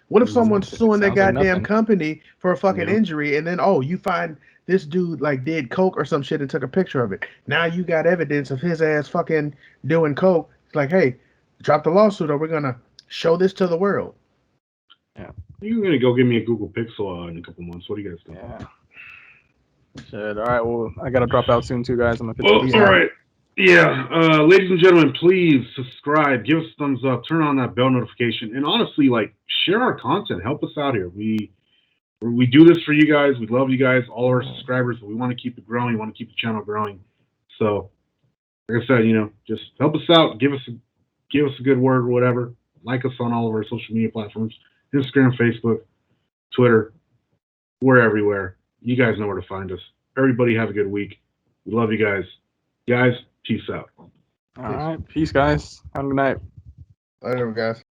What if someone's suing their goddamn company for a fucking injury, and then, you find this dude did coke or some shit and took a picture of it. Now you got evidence of his ass fucking doing coke. It's like, hey, drop the lawsuit or we're gonna show this to the world. Yeah. You're gonna go give me a Google Pixel in a couple months. What do you guys think? Yeah. Shit. All right. Well, I gotta drop out soon too, guys. I'm all right. Yeah, ladies and gentlemen, please subscribe, give us a thumbs up, turn on that bell notification, and honestly, like, share our content. Help us out here. We do this for you guys. We love you guys, all our subscribers, but we want to keep it growing. We want to keep the channel growing. So, like I said, just help us out. Give us a good word or whatever. Like us on all of our social media platforms: Instagram, Facebook, Twitter. We're everywhere. You guys know where to find us. Everybody have a good week. We love you guys. Guys, peace out. All right. Peace, guys. Have a good night. Later, guys.